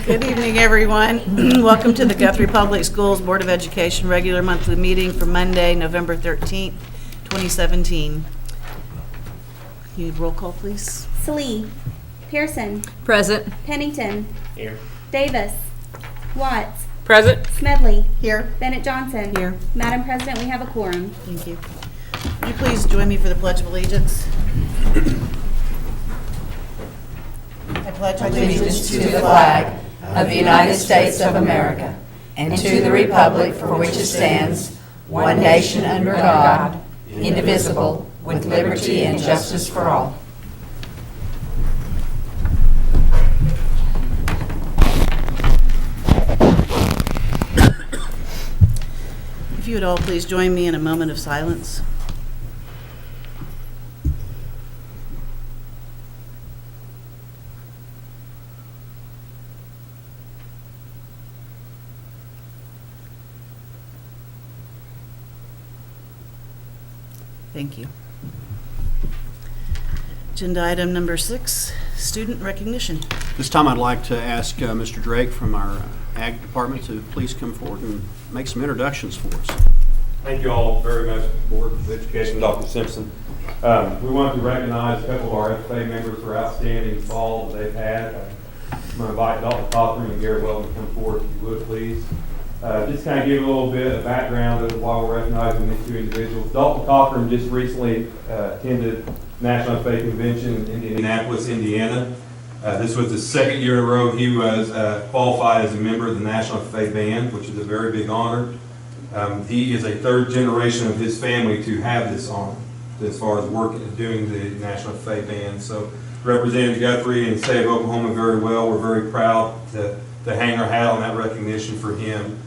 Good evening, everyone. Welcome to the Guthrie Public Schools Board of Education regular monthly meeting for Monday, November 13th, 2017. You roll call, please. Salee, Pearson, Present. Pennington, Here. Davis, Watts, Present. Smedley, Here. Bennett Johnson. Here. Madam President, we have a quorum. Thank you. Would you please join me for the Pledge of Allegiance? I pledge allegiance to the flag of the United States of America and to the republic for which it stands, one nation under God, indivisible, with liberty and justice for all. If you would all please join me in a moment of silence. Thank you. Agenda item number 6, student recognition. This time I'd like to ask Mr. Drake from our Ag Department to please come forward and make some introductions for us. Thank you all very much, Board of Education, Dr. Simpson. We want to recognize a couple of our FFA members for outstanding fall that they've had. I'm going to invite Dalton Cochran and Gary Weldon to come forward, if you would, please. Just kind of give a little bit of background of why we're recognizing these two individuals. Dalton Cochran just recently attended National FFA Convention in Indianapolis, Indiana. This was the second year in a row he was qualified as a member of the National FFA Band, which is a very big honor. He is a third generation of his family to have this honor as far as doing the National FFA Band. So representing Guthrie and the state of Oklahoma very well. We're very proud to hang our hat on that recognition for him.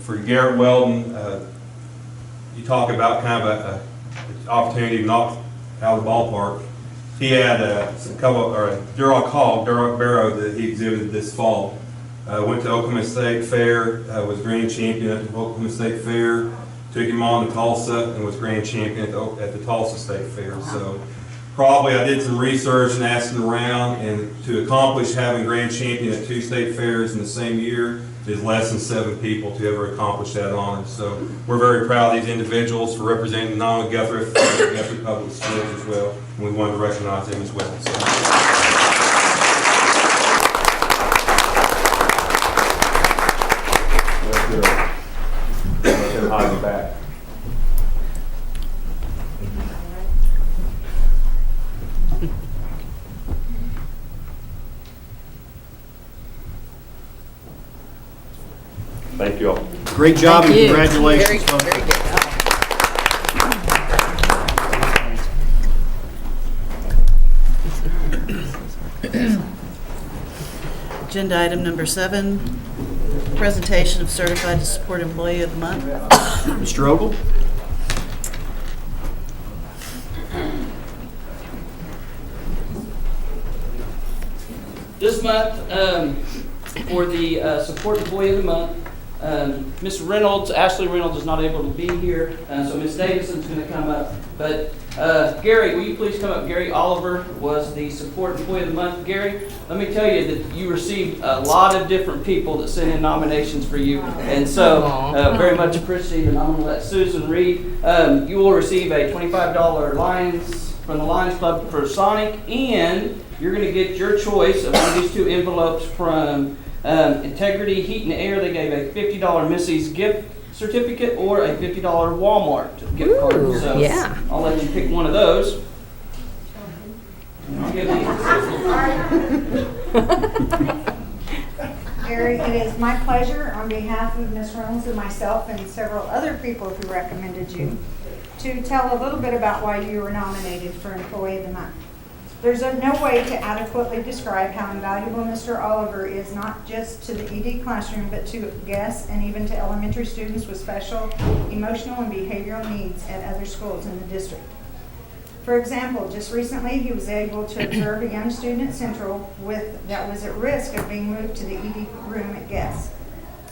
For Garrett Weldon, you talk about kind of an opportunity to knock out of the ballpark. He had a Duroc Hog, Duroc Barrow that he exhibited this fall. Went to Oklahoma State Fair, was grand champion at the Oklahoma State Fair. Took him on to Tulsa and was grand champion at the Tulsa State Fair. So probably I did some research and asking around, and to accomplish having grand champion at 2 state fairs in the same year is less than 7 people to ever accomplish that honor. So we're very proud of these individuals for representing not only Guthrie, but Guthrie Public Schools as well. And we wanted to recognize them as well. So. Let them hide the back. Thank you all. Great job and Thank you. congratulations. Very good. Agenda item number 7, presentation of Certified Support Employee of the Month. Mr. Ogle? This month, for the Support Employee of the Month, Ms. Reynolds, Ashley Reynolds is not able to be here, so Ms. Davison's going to come up. But Gary, will you please come up? Gary Oliver was the Support Employee of the Month. Gary, let me tell you that you received a lot of different people that sent in nominations for you, and so very much appreciated. And I'm going to let Susan read. You will receive a $25 Lions from the Lions Club for Sonic, and you're going to get your choice of one of these 2 envelopes from Integrity Heat and Air. They gave a $50 Missy's gift certificate or a $50 Walmart gift card. Ooh, So yeah. I'll let you pick one of those. And I'll give Gary, it is my pleasure on behalf of Ms. Reynolds and myself and several other people who recommended you to tell a little bit about why you were nominated for Employee of the Month. There's no way to adequately describe how invaluable Mr. Oliver is, not just to the ED classroom, but to guests and even to elementary students with special emotional and behavioral needs at other schools in the district. For example, just recently he was able to observe a young student at Central that was at risk of being moved to the ED room at Guess.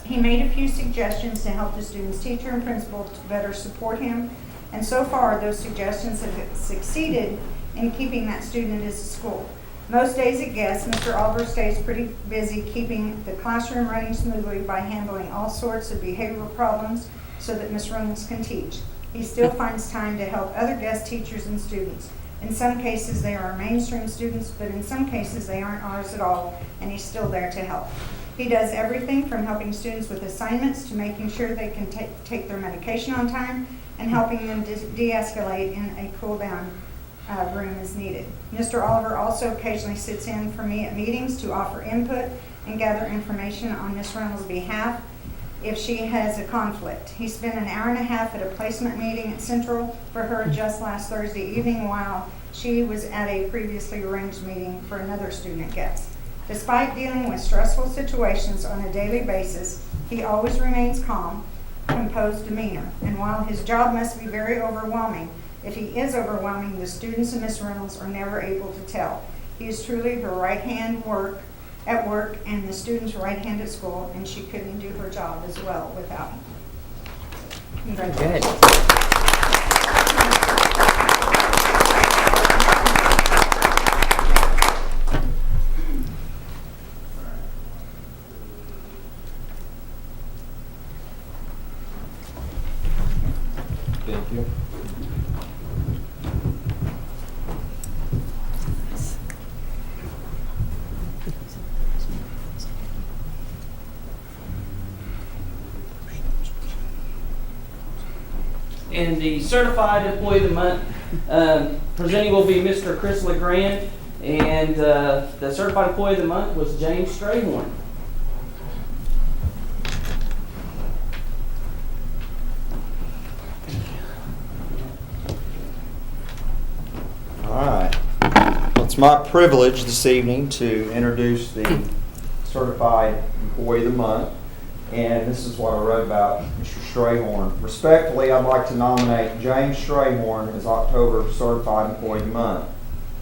He made a few suggestions to help the student's teacher and principal to better support him, and so far those suggestions have succeeded in keeping that student at his school. Most days at Guest, Mr. Oliver stays pretty busy keeping the classroom running smoothly by handling all sorts of behavioral problems so that Ms. Reynolds can teach. He still finds time to help other Guest teachers and students. In some cases, they are our mainstream students, but in some cases, they aren't ours at all, and he's still there to help. He does everything from helping students with assignments to making sure they can take their medication on time and helping them de-escalate in a cool-down room as needed. Mr. Oliver also occasionally sits in for me at meetings to offer input and gather information on Ms. Reynolds' behalf if she has a conflict. He spent an hour and a half at a placement meeting at Central for her just last Thursday evening while she was at a previously arranged meeting for another student Guest. Despite dealing with stressful situations on a daily basis, he always remains calm, composed demeanor. And while his job must be very overwhelming, if he is overwhelming, the students and Ms. Reynolds are never able to tell. He is truly her right hand at work and the students' right hand at school, and she couldn't do her job as well without him. Congratulations. Good. Thank you. And the Certified Employee of the Month presenting will be Mr. Chris LeGrand, and the Certified Employee of the Month was James Strayhorn. All right. Well, it's my privilege this evening to introduce the Certified Employee of the Month. And this is what I wrote about Mr. Strayhorn. Respectfully, I'd like to nominate James Strayhorn as October Certified Employee of the Month.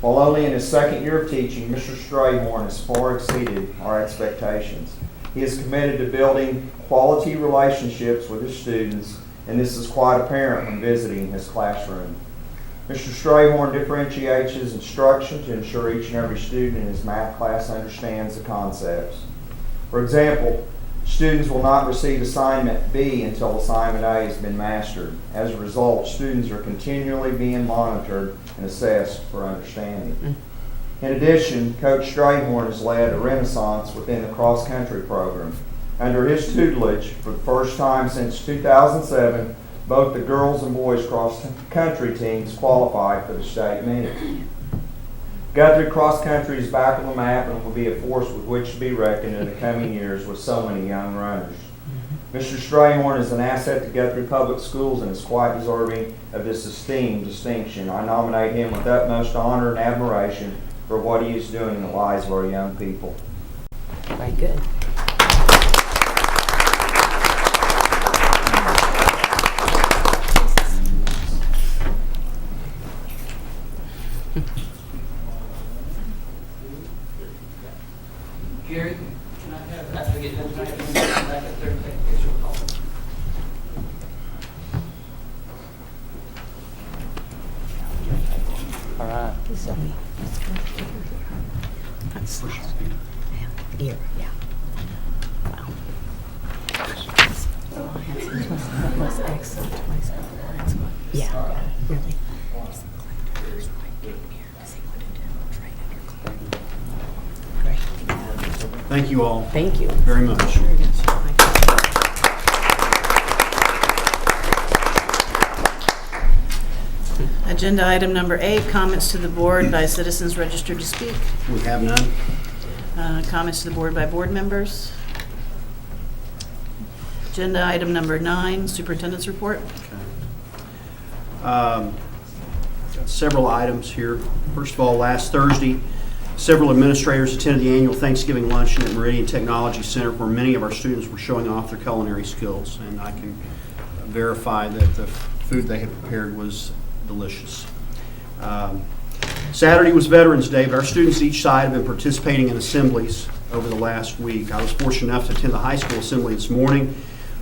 While only in his second year of teaching, Mr. Strayhorn has far exceeded our expectations. He is committed to building quality relationships with his students, and this is quite apparent when visiting his classroom. Mr. Strayhorn differentiates his instruction to ensure each and every student in his math class understands the concepts. For example, students will not receive assignment B until assignment A has been mastered. As a result, students are continually being monitored and assessed for understanding. In addition, Coach Strayhorn has led a renaissance within the cross-country program. Under his tutelage, for the first time since 2007, both the girls and boys cross-country teams qualified for the state meet. Guthrie Cross Country is back on the map and will be a force with which to be reckoned in the coming years with so many young runners. Mr. Strayhorn is an asset to Guthrie Public Schools and is quite deserving of this esteemed distinction. I nominate him with utmost honor and admiration for what he is doing in the lives of our young people. Very good. Gary, can I have, after we get done tonight, can we come back up there and take a picture of all? All right. Here, yeah. Wow. That was excellent. Yeah, really. Great. Thank you all Thank you. very much. Agenda item number 8, comments to the board by citizens registered to speak. We have none. Comments to the board by board members. Agenda item number 9, superintendent's report. Got several items here. First of all, last Thursday, several administrators attended the annual Thanksgiving luncheon at Meridian Technology Center where many of our students were showing off their culinary skills, and I can verify that the food they had prepared was delicious. Saturday was Veterans Day, but our students each side have been participating in assemblies over the last week. I was fortunate enough to attend the high school assembly this morning.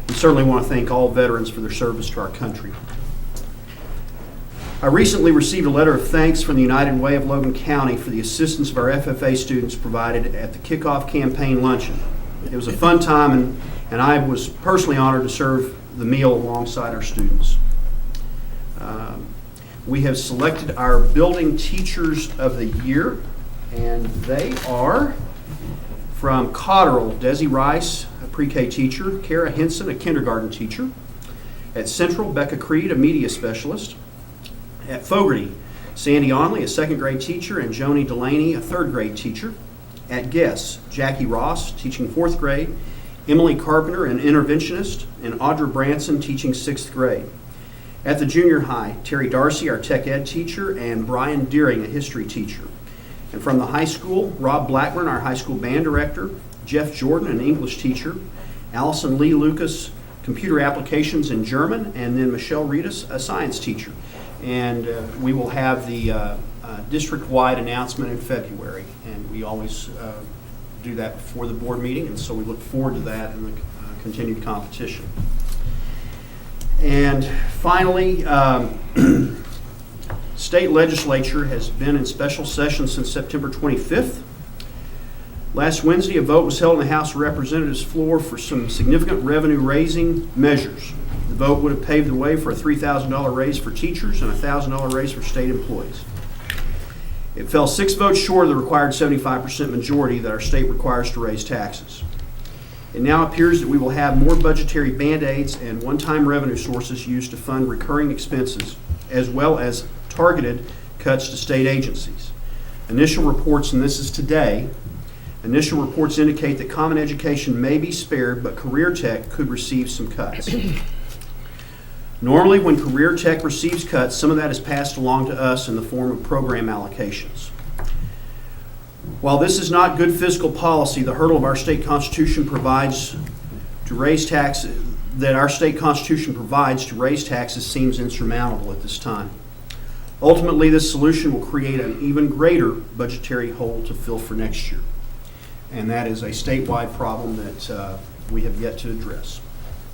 We certainly want to thank all veterans for their service to our country. I recently received a letter of thanks from the United Way of Logan County for the assistance of our FFA students provided at the kickoff campaign luncheon. It was a fun time, and I was personally honored to serve the meal alongside our students. We have selected our Building Teachers of the Year, and they are from Cotterell, Desi Rice, a pre-K teacher, Kara Henson, a kindergarten teacher. At Central, Becca Creed, a media specialist. At Fogarty, Sandy Onley, a second grade teacher, and Joni Delaney, a third grade teacher. At Guess, Jackie Ross, teaching fourth grade, Emily Carpenter, an interventionist, and Audra Branson, teaching sixth grade. At the junior high, Terry Darcy, our tech ed teacher, and Brian Deering, a history teacher. And from the high school, Rob Blackburn, our high school band director, Jeff Jordan, an English teacher, Allison Lee Lucas, computer applications in German, and then Michelle Reedus, a science teacher. And we will have the district-wide announcement in February, and we always do that before the board meeting, and so we look forward to that and the continued competition. And finally, state legislature has been in special session since September 25th. Last Wednesday, a vote was held in the House of Representatives floor for some significant revenue-raising measures. The vote would have paved the way for a $3,000 raise for teachers and a $1,000 raise for state employees. It fell 6 votes short of the required 75% majority that our state requires to raise taxes. It now appears that we will have more budgetary band-aids and one-time revenue sources used to fund recurring expenses, as well as targeted cuts to state agencies. Initial reports, and this is today, initial reports indicate that common education may be spared, but career tech could receive some cuts. Normally, when career tech receives cuts, some of that is passed along to us in the form of program allocations. While this is not good fiscal policy, the hurdle of our state constitution provides to raise taxes, that our state constitution provides to raise taxes seems insurmountable at this time. Ultimately, this solution will create an even greater budgetary hole to fill for next year. And that is a statewide problem that we have yet to address.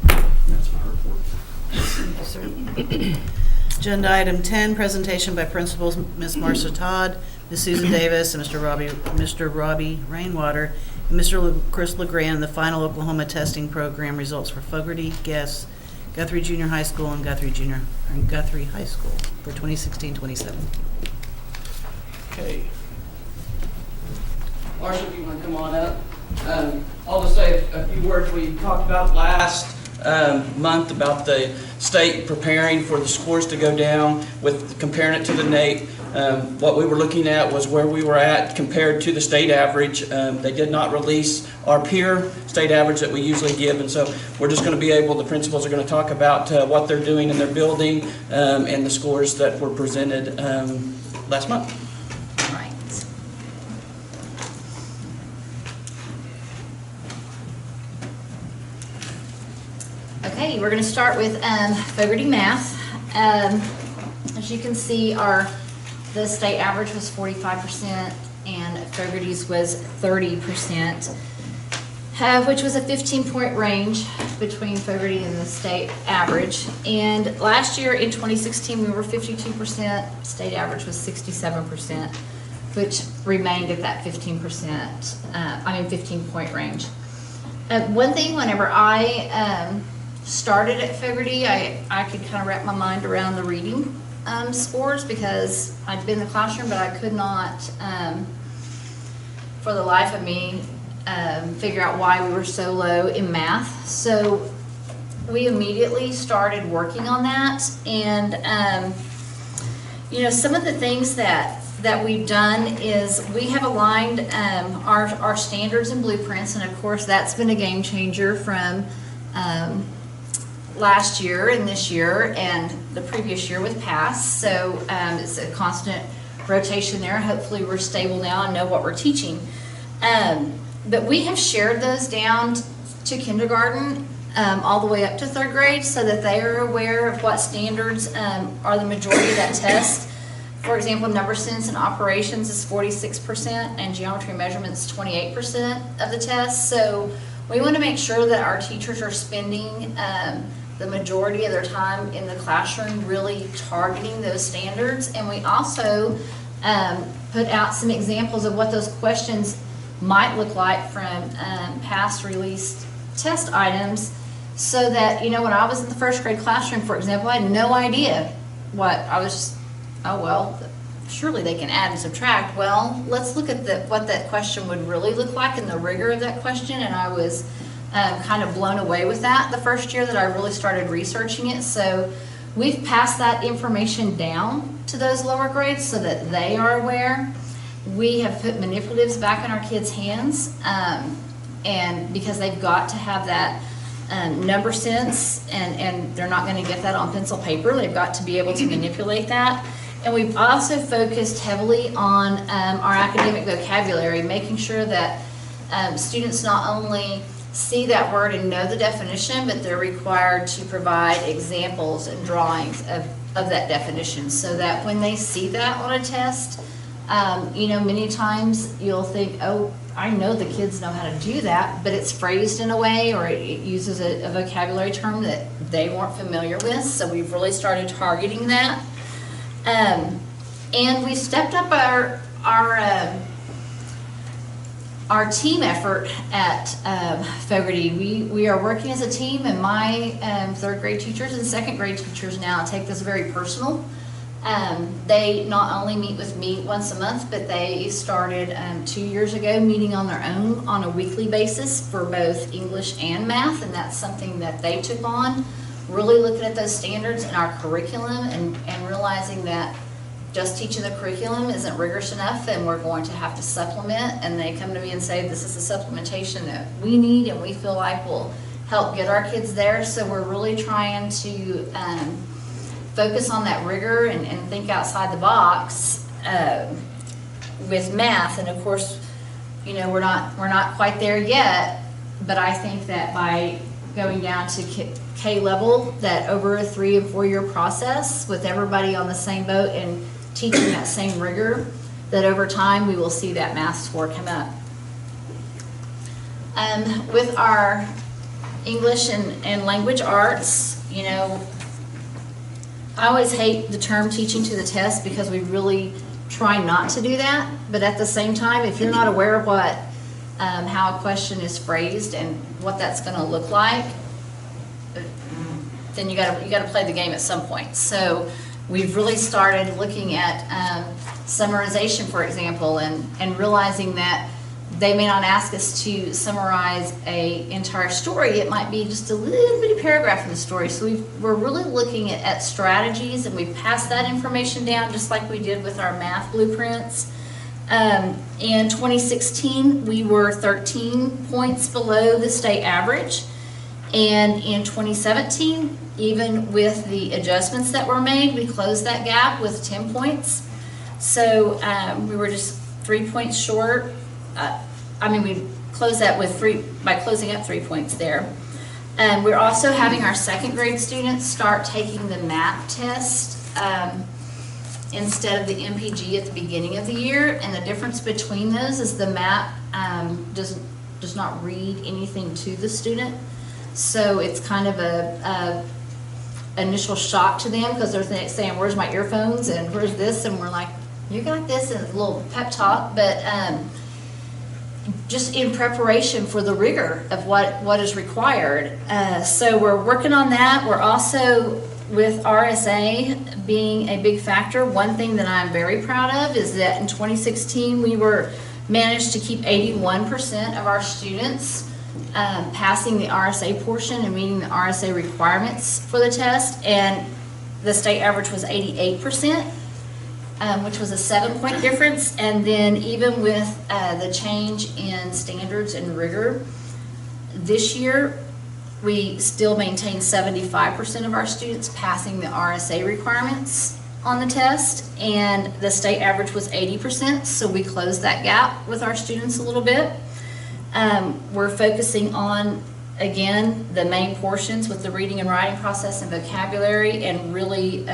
That's my report. Thank you, sir. Agenda item 10, presentation by principals Ms. Marcia Todd, Ms. Susan Davis, and Mr. Robbie Rainwater, and Mr. Chris LeGrand, the final Oklahoma testing program results for Fogarty, Guess, Guthrie Junior High School, and Guthrie High School for 2016-27. Okay. Marcia, if you want to come on up. I'll just say a few words. We talked about last month about the state preparing for the scores to go down with comparing it to the NAEP. What we were looking at was where we were at compared to the state average. They did not release our peer state average that we usually give, and so we're just going to be able, the principals are going to talk about what they're doing in their building and the scores that were presented last month. Right. Okay, we're going to start with Fogarty Math. As you can see, the state average was 45% and Fogarty's was 30%, which was a 15-point range between Fogarty and the state average. And last year in 2016, we were 52%, state average was 67%, which remained at that 15-point range. One thing, whenever I started at Fogarty, I could kind of wrap my mind around the reading scores because I'd been in the classroom, but I could not, for the life of me, figure out why we were so low in math. So we immediately started working on that, and some of the things that we've done is we have aligned our standards and blueprints, and of course that's been a game changer from last year and this year and the previous year with PASS. So it's a constant rotation there. Hopefully we're stable now and know what we're teaching. But we have shared those down to kindergarten all the way up to third grade so that they are aware of what standards are the majority of that test. For example, number sense and operations is 46% and geometry measurements 28% of the test. So we want to make sure that our teachers are spending the majority of their time in the classroom really targeting those standards. And we also put out some examples of what those questions might look like from past released test items, so that, you know, when I was in the first grade classroom, for example, I had no idea what I was just, oh, well, surely they can add and subtract. Well, let's look at what that question would really look like and the rigor of that question. And I was kind of blown away with that the first year that I really started researching it. So we've passed that information down to those lower grades so that they are aware. We have put manipulatives back in our kids' hands, and because they've got to have that number sense, and they're not going to get that on pencil paper. They've got to be able to manipulate that. And we've also focused heavily on our academic vocabulary, making sure that students not only see that word and know the definition, but they're required to provide examples and drawings of that definition, so that when they see that on a test, you know, many times you'll think, oh, I know the kids know how to do that, but it's phrased in a way, or it uses a vocabulary term that they weren't familiar with. So we've really started targeting that. And we stepped up our team effort at Fogarty. We are working as a team, and my third grade teachers and second grade teachers now take this very personal. They not only meet with me once a month, but they started 2 years ago meeting on their own on a weekly basis for both English and math, and that's something that they took on, really looking at those standards in our curriculum and realizing that just teaching the curriculum isn't rigorous enough, and we're going to have to supplement. And they come to me and say, this is the supplementation that we need and we feel like will help get our kids there. So we're really trying to focus on that rigor and think outside the box with math. And of course, you know, we're not quite there yet, but I think that by going down to K level, that over a 3 and 4 year process with everybody on the same boat and teaching that same rigor, that over time we will see that math score come up. With our English and language arts, you know, I always hate the term teaching to the test because we really try not to do that. But at the same time, if you're not aware of what, how a question is phrased and what that's going to look like, then you got to play the game at some point. So we've really started looking at summarization, for example, and realizing that they may not ask us to summarize an entire story. It might be just a little bitty paragraph in the story. So we're really looking at strategies, and we've passed that information down just like we did with our math blueprints. In 2016, we were 13 points below the state average. And in 2017, even with the adjustments that were made, we closed that gap with 10 points. So we were just 3 points short. We closed that with by closing up 3 points there. We're also having our second grade students start taking the MAP test instead of the MPG at the beginning of the year. And the difference between those is the MAP does not read anything to the student. So it's kind of a initial shock to them, because they're saying, where's my earphones and where's this? And we're like, you got this, and a little pep talk. But just in preparation for the rigor of what is required. So we're working on that. We're also, with RSA being a big factor, one thing that I'm very proud of is that in 2016 we managed to keep 81% of our students passing the RSA portion and meeting the RSA requirements for the test, and the state average was 88%, which was a 7-point difference. And then even with the change in standards and rigor this year, we still maintain 75% of our students passing the RSA requirements on the test, and the state average was 80%, so we closed that gap with our students a little bit. We're focusing on, again, the main portions with the reading and writing process and vocabulary, and really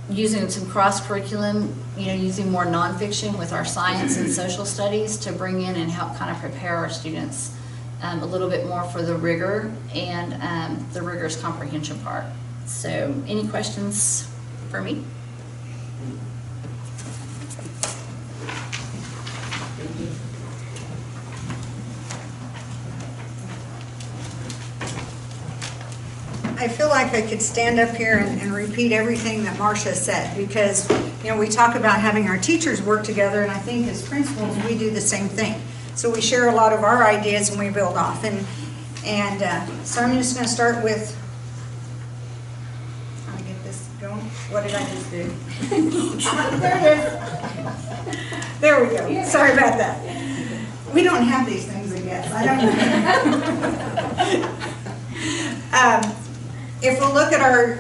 using some cross-curriculum, using more nonfiction with our science and social studies to bring in and help kind of prepare our students a little bit more for the rigor and the rigorous comprehension part. So any questions for me? I feel like I could stand up here and repeat everything that Marcia said, because, you know, we talk about having our teachers work together, and I think as principals, we do the same thing. So we share a lot of our ideas and we build off. And so I'm just going to start with, I'll get this going. What did I just do? There it is. There we go. Sorry about that. We don't have these things, I guess. I don't know. If we look at our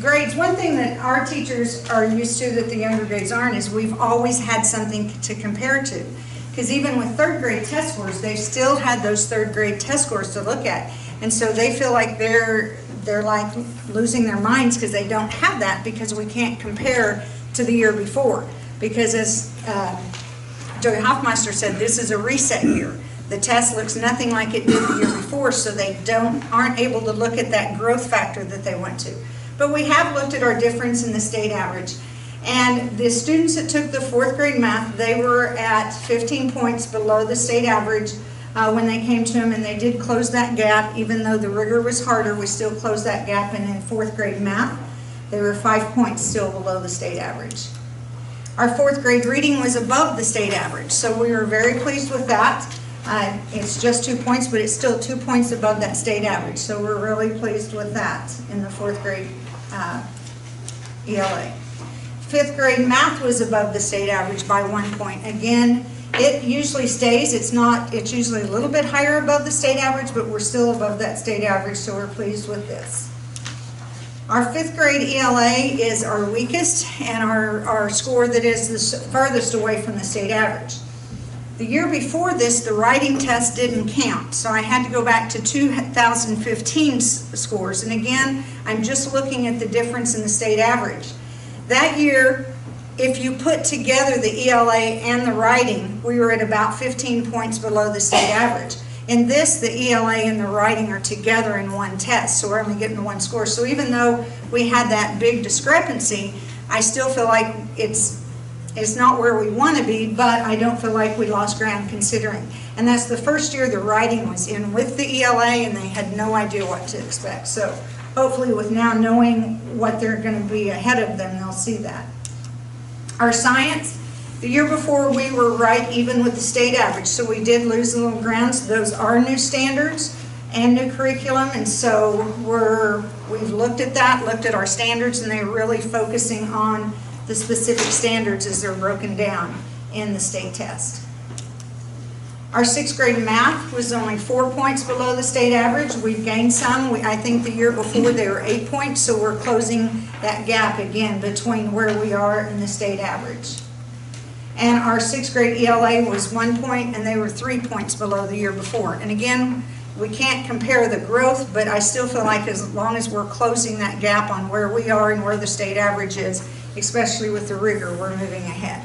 grades, one thing that our teachers are used to that the younger grades aren't is we've always had something to compare to. Because even with third grade test scores, they still had those third grade test scores to look at. And so they feel like they're like losing their minds because they don't have that, because we can't compare to the year before. Because as Joey Hoffmeister said, this is a reset year. The test looks nothing like it did the year before, so they aren't able to look at that growth factor that they went to. But we have looked at our difference in the state average. And the students that took the fourth grade math, they were at 15 points below the state average when they came to them, and they did close that gap. Even though the rigor was harder, we still closed that gap. And in fourth grade math, they were 5 points still below the state average. Our fourth grade reading was above the state average, so we were very pleased with that. It's just 2 points, but it's still 2 points above that state average. So we're really pleased with that in the fourth grade ELA. Fifth grade math was above the state average by 1 point. Again, it usually stays. It's usually a little bit higher above the state average, but we're still above that state average, so we're pleased with this. Our fifth grade ELA is our weakest and our score that is the furthest away from the state average. The year before this, the writing test didn't count, so I had to go back to 2015 scores. And again, I'm just looking at the difference in the state average. That year, if you put together the ELA and the writing, we were at about 15 points below the state average. In this, the ELA and the writing are together in one test, so we're only getting one score. So even though we had that big discrepancy, I still feel like it's not where we want to be, but I don't feel like we lost ground considering. And that's the first year the writing was in with the ELA, and they had no idea what to expect. So hopefully with now knowing what they're going to be ahead of them, they'll see that. Our science, the year before we were right even with the state average, so we did lose a little ground. So those are new standards and new curriculum, and so we've looked at that, looked at our standards, and they're really focusing on the specific standards as they're broken down in the state test. Our sixth grade math was only 4 points below the state average. We've gained some. I think the year before they were 8 points, so we're closing that gap again between where we are and the state average. And our sixth grade ELA was 1 point, and they were 3 points below the year before. And again, we can't compare the growth, but I still feel like as long as we're closing that gap on where we are and where the state average is, especially with the rigor, we're moving ahead.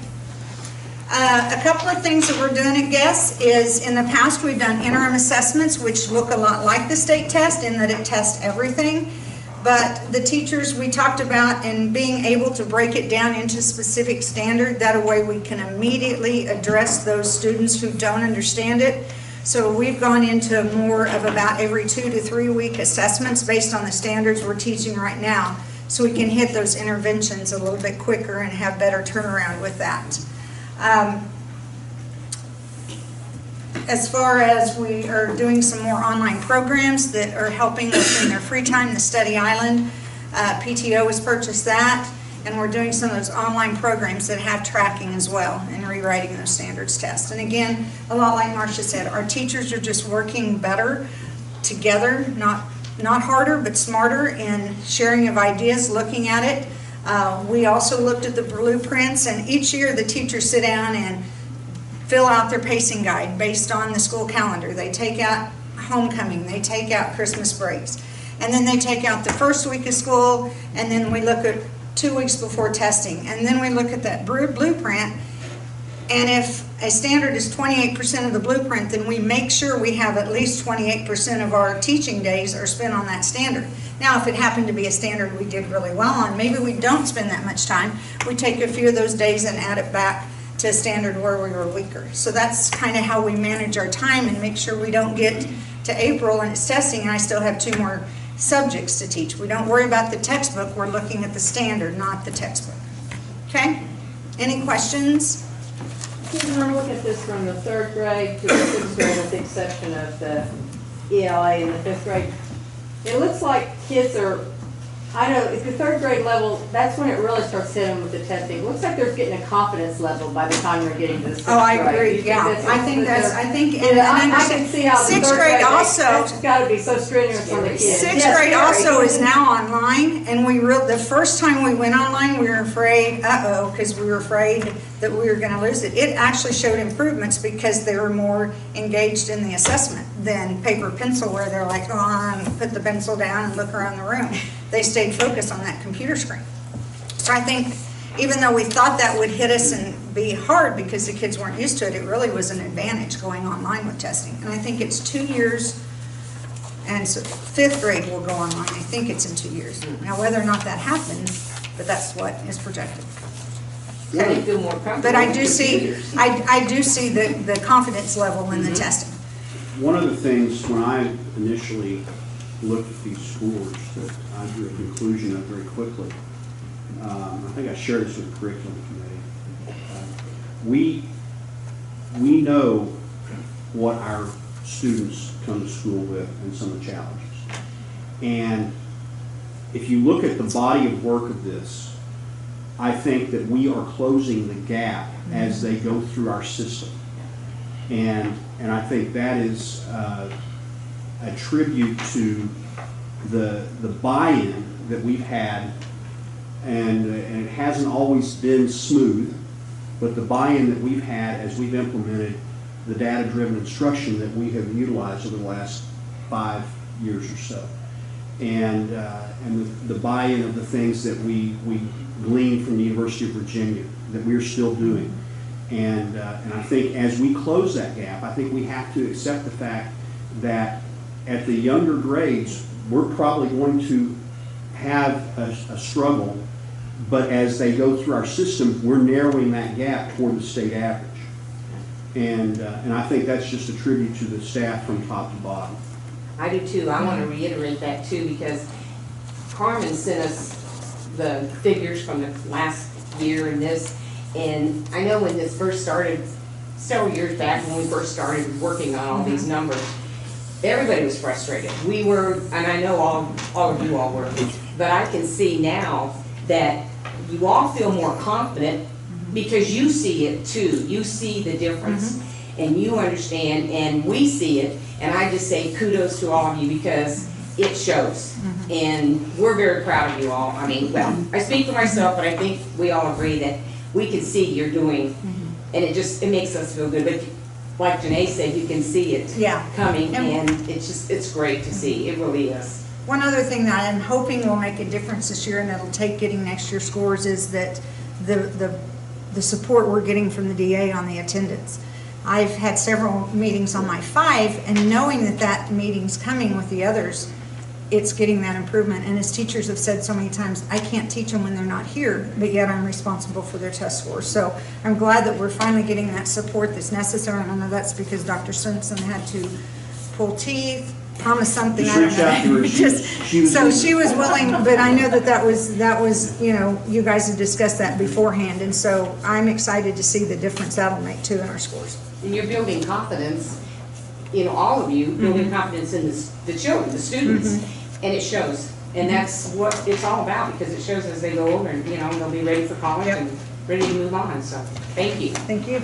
A couple of things that we're doing at GESS is in the past we've done interim assessments, which look a lot like the state test in that it tests everything. But the teachers we talked about and being able to break it down into specific standard, that way we can immediately address those students who don't understand it. So we've gone into more of about every 2 to 3 week assessments based on the standards we're teaching right now, so we can hit those interventions a little bit quicker and have better turnaround with that. As far as we are doing some more online programs that are helping us in their free time, the Study Island, PTO has purchased that, and we're doing some of those online programs that have tracking as well and rewriting those standards tests. And again, a lot like Marcia said, our teachers are just working better together, not harder, but smarter in sharing of ideas, looking at it. We also looked at the blueprints, and each year the teachers sit down and fill out their pacing guide based on the school calendar. They take out homecoming, they take out Christmas breaks, and then they take out the first week of school, and then we look at 2 weeks before testing, and then we look at that blueprint, and if a standard is 28% of the blueprint, then we make sure we have at least 28% of our teaching days are spent on that standard. Now, if it happened to be a standard we did really well on, maybe we don't spend that much time. We take a few of those days and add it back to a standard where we were weaker. So that's kind of how we manage our time and make sure we don't get to April and it's testing and I still have 2 more subjects to teach. We don't worry about the textbook, we're looking at the standard, not the textbook. Okay? Any questions? You want to look at this from the 3rd grade to the 6th grade with the exception of the ELA in the 5th grade. It looks like kids are, I know, at the 3rd grade level, that's when it really starts hitting with the testing. It looks like they're getting a confidence level by the time they're getting to the 6th grade. Oh, I agree, Do you think yeah. that's I think something that's, that I think, they're- and I understand, can see how the 6th 3rd grade that's also, got to be so strenuous on the kids. 6th Yes, grade very. also is now online, and the first time we went online, we were afraid, because we were afraid that we were gonna lose it. It actually showed improvements because they were more engaged in the assessment than paper pencil, where they're like, put the pencil down and look around the room. They stayed focused on that computer screen. So I think, even though we thought that would hit us and be hard because the kids weren't used to it, it really was an advantage going online with testing. And I think it's 2 years, and so 5th grade will go online. I think it's in 2 years. Now, whether or not that happens, but that's what is projected. So they feel more comfortable. But I with do see, computers. I do see the confidence level in the testing. One of the things, when I initially looked at these scores, that I drew a conclusion of very quickly, I think I shared this with the curriculum committee. We know what our students come to school with and some of the challenges. And if you look at the body of work of this, I think that we are closing the gap as they go through our system. And I think that is a tribute to the buy-in that we've had, and it hasn't always been smooth, but the buy-in that we've had as we've implemented the data-driven instruction that we have utilized over the last 5 years or so. And the buy-in of the things that we gleaned from the University of Virginia that we're still doing. And I think as we close that gap, I think we have to accept the fact that at the younger grades, we're probably going to have a struggle, but as they go through our system, we're narrowing that gap toward the state average. And I think that's just a tribute to the staff from top to bottom. I do too. I want to reiterate that too, because Carmen sent us the figures from the last year and this, and I know when this first started, several years back when we first started working on all these numbers, everybody was frustrated. We were, and I know all of you all were, but I can see now that you all feel more confident because you see it too. You see the difference and you understand, and we see it. And I just say kudos to all of you because it shows. And we're very proud of you all. I mean, well, I speak for myself, but I think we all agree that we can see you're doing, and it makes us feel good. But like Janae said, you can see it coming, and it's great to see. It really is. One other thing that I'm hoping will make a difference this year, and it'll take getting next year's scores, is that the support we're getting from the DA on the attendance. I've had several meetings on my 5, and knowing that meeting's coming with the others, it's getting that improvement. And as teachers have said so many times, I can't teach them when they're not here, but yet I'm responsible for their test scores. So I'm glad that we're finally getting that support that's necessary. And I know that's because Dr. Simpson had to pull teeth, promise something, I don't Just reach out to her. know. She was willing, but I know that was, you guys had discussed that beforehand. And so I'm excited to see the difference that'll make too in our scores. And you're building confidence, all of you, building confidence in the children, the students, and it shows. And that's what it's all about, because it shows as they go older, and, they'll be ready for college and ready to move on. So, thank you. Thank you.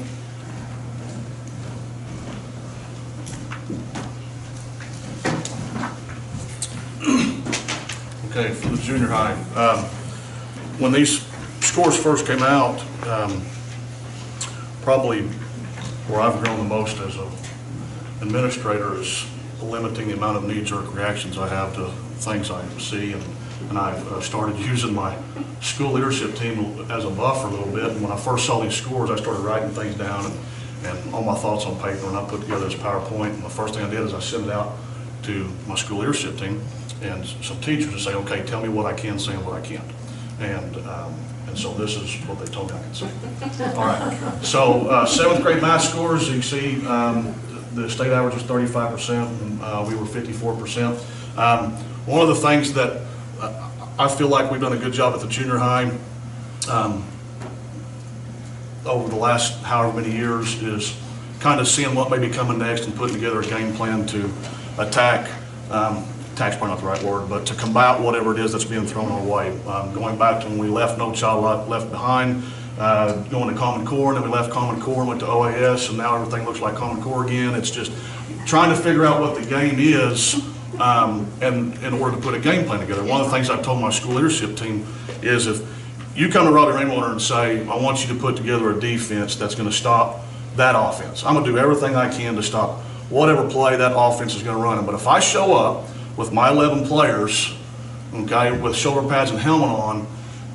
Okay, for the junior high, when these scores first came out, probably where I've grown the most as an administrator is limiting the amount of knee-jerk reactions I have to things I see, and I've started using my school leadership team as a buffer a little bit. And when I first saw these scores, I started writing things down and all my thoughts on paper, and I put together this PowerPoint. And the first thing I did is I sent it out to my school leadership team and some teachers to say, okay, tell me what I can say and what I can't. And so this is what they told me I could say. All right. So 7th grade math scores, you can see the state average was 35%, and we were 54%. One of the things that I feel like we've done a good job at the junior high over the last however many years is kind of seeing what may be coming next and putting together a game plan to attack, attack's probably not the right word, but to combat whatever it is that's being thrown our way. Going back to when we left No Child Left Behind, going to Common Core, and then we left Common Core and went to OAS, and now everything looks like Common Core again. It's just trying to figure out what the game is and in order to put a game plan together. One of the things I've told my school leadership team is if you come to Raleigh Rainwater and say, I want you to put together a defense that's going to stop that offense. I'm going to do everything I can to stop whatever play that offense is going to run. But if I show up with my 11 players, okay, with shoulder pads and helmet on,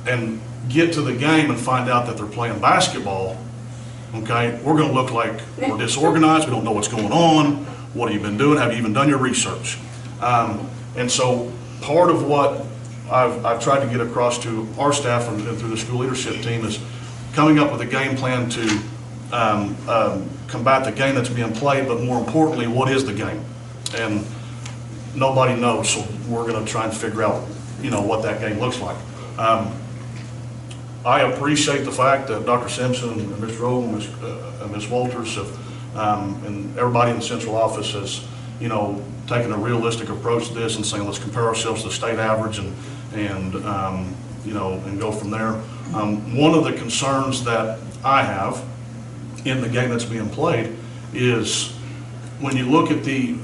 and get to the game and find out that they're playing basketball, okay, we're going to look like we're disorganized. We don't know what's going on. What have you been doing? Have you even done your research? And so part of what I've tried to get across to our staff and through the school leadership team is coming up with a game plan to combat the game that's being played, but more importantly, what is the game? And nobody knows, so we're going to try and figure out, what that game looks like. I appreciate the fact that Dr. Simpson and Ms. Rowe and Ms. Walters have, and everybody in the central office has, taken a realistic approach to this and saying, let's compare ourselves to the state average and go from there. One of the concerns that I have in the game that's being played is when you look at the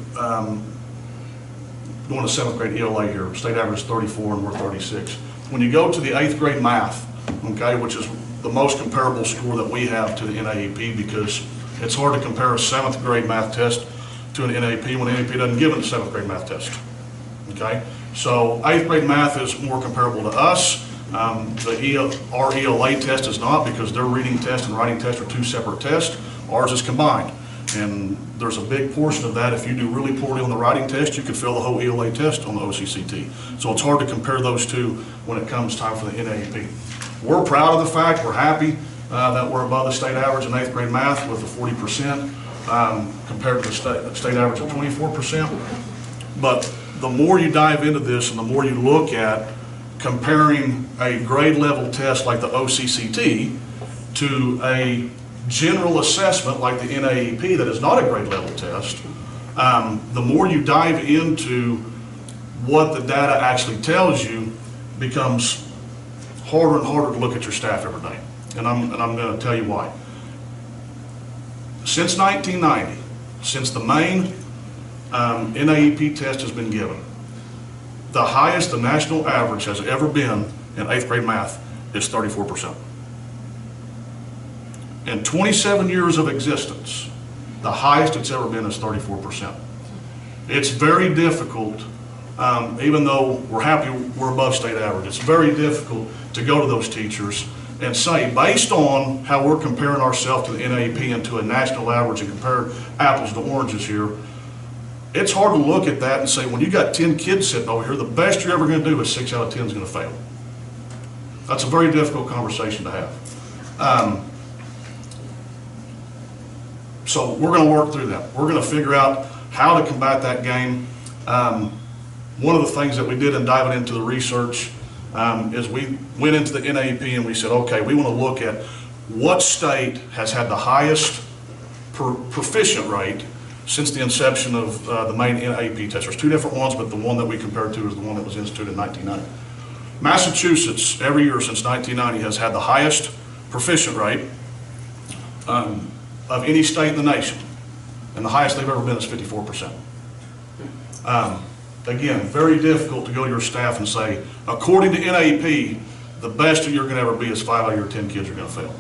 going to 7th grade ELA here, state average is 34 and we're 36. When you go to the 8th grade math, okay, which is the most comparable score that we have to the NAEP, because it's hard to compare a 7th grade math test to an NAEP when NAEP doesn't give it a 7th grade math test. Okay, so 8th grade math is more comparable to us. Our ELA test is not, because their reading test and writing test are two separate tests. Ours is combined. And there's a big portion of that. If you do really poorly on the writing test, you could fail the whole ELA test on the OCCT. So it's hard to compare those two when it comes time for the NAEP. We're proud of the fact, we're happy that we're above the state average in 8th grade math with the 40% compared to the state average of 24%. But the more you dive into this and the more you look at comparing a grade level test like the OCCT to a general assessment like the NAEP that is not a grade level test, the more you dive into what the data actually tells you becomes harder and harder to look at your staff every day. And I'm going to tell you why. Since 1990, since the main NAEP test has been given, the highest the national average has ever been in 8th grade math is 34%. In 27 years of existence, the highest it's ever been is 34%. It's very difficult, even though we're happy we're above state average, it's very difficult to go to those teachers and say, based on how we're comparing ourselves to the NAEP and to a national average and compare apples to oranges here, it's hard to look at that and say, when you got 10 kids sitting over here, the best you're ever going to do is 6 out of 10 is going to fail. That's a very difficult conversation to have. So we're going to work through that. We're going to figure out how to combat that game. One of the things that we did in diving into the research is we went into the NAEP and we said, okay, we want to look at what state has had the highest proficient rate since the inception of the main NAEP test. There's two different ones, but the one that we compared to is the one that was instituted in 1990. Massachusetts, every year since 1990, has had the highest proficient rate of any state in the nation, and the highest they've ever been is 54%. Again, very difficult to go to your staff and say, according to NAEP, the best you're going to ever be is 5 out of your 10 kids are going to fail.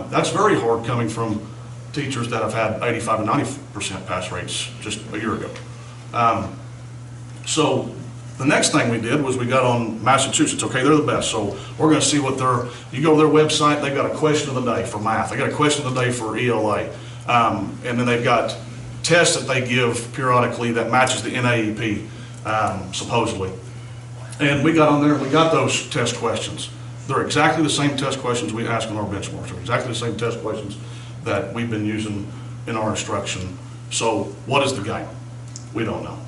That's very hard coming from teachers that have had 85 to 90% pass rates just a year ago. So the next thing we did was we got on Massachusetts. Okay, they're the best, so we're going to see what you go to their website, they've got a question of the day for math, they got a question of the day for ELA. And then they've got tests that they give periodically that matches the NAEP, supposedly. And we got on there and we got those test questions. They're exactly the same test questions we ask on our benchmarks. They're exactly the same test questions that we've been using in our instruction. So what is the game? We don't know.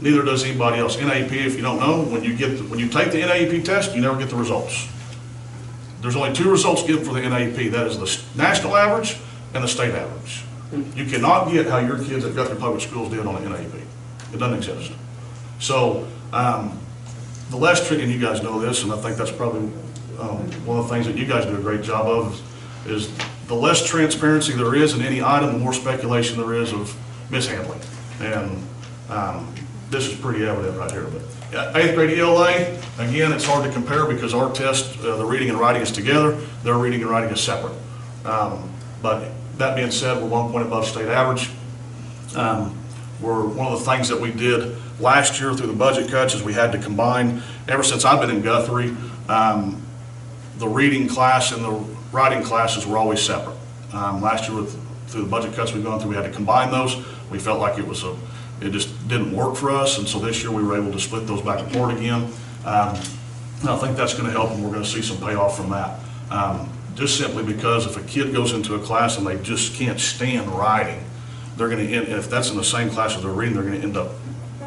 Neither does anybody else. NAEP, if you don't know, when you take the NAEP test, you never get the results. There's only 2 results given for the NAEP. That is the national average and the state average. You cannot get how your kids at Guthrie Public Schools did on the NAEP. It doesn't exist. So the less tricky, and you guys know this, and I think that's probably one of the things that you guys do a great job of, is the less transparency there is in any item, the more speculation there is of mishandling. And this is pretty evident right here. But 8th grade ELA, again, it's hard to compare because our test, the reading and writing is together, their reading and writing is separate. But that being said, we're 1 point above state average. One of the things that we did last year through the budget cuts is we had to combine, ever since I've been in Guthrie, the reading class and the writing classes were always separate. Last year through the budget cuts we've gone through, we had to combine those. We felt like it just didn't work for us, and so this year we were able to split those back and forth again. And I think that's going to help, and we're going to see some payoff from that. Just simply because if a kid goes into a class and they just can't stand writing, they're going to end, if that's in the same class as they're reading, they're going to end up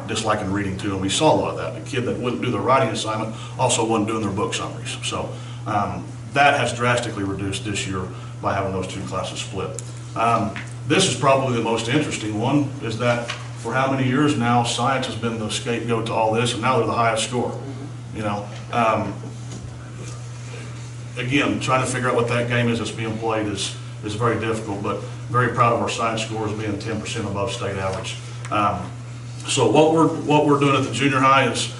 disliking reading too. And we saw a lot of that. The kid that wouldn't do their writing assignment also wasn't doing their book summaries. So that has drastically reduced this year by having those 2 classes split. This is probably the most interesting one, is that for how many years now, science has been the scapegoat to all this, and now they're the highest score. You know, again, trying to figure out what that game is that's being played is very difficult, but very proud of our science scores being 10% above state average. So what we're doing at the junior high is,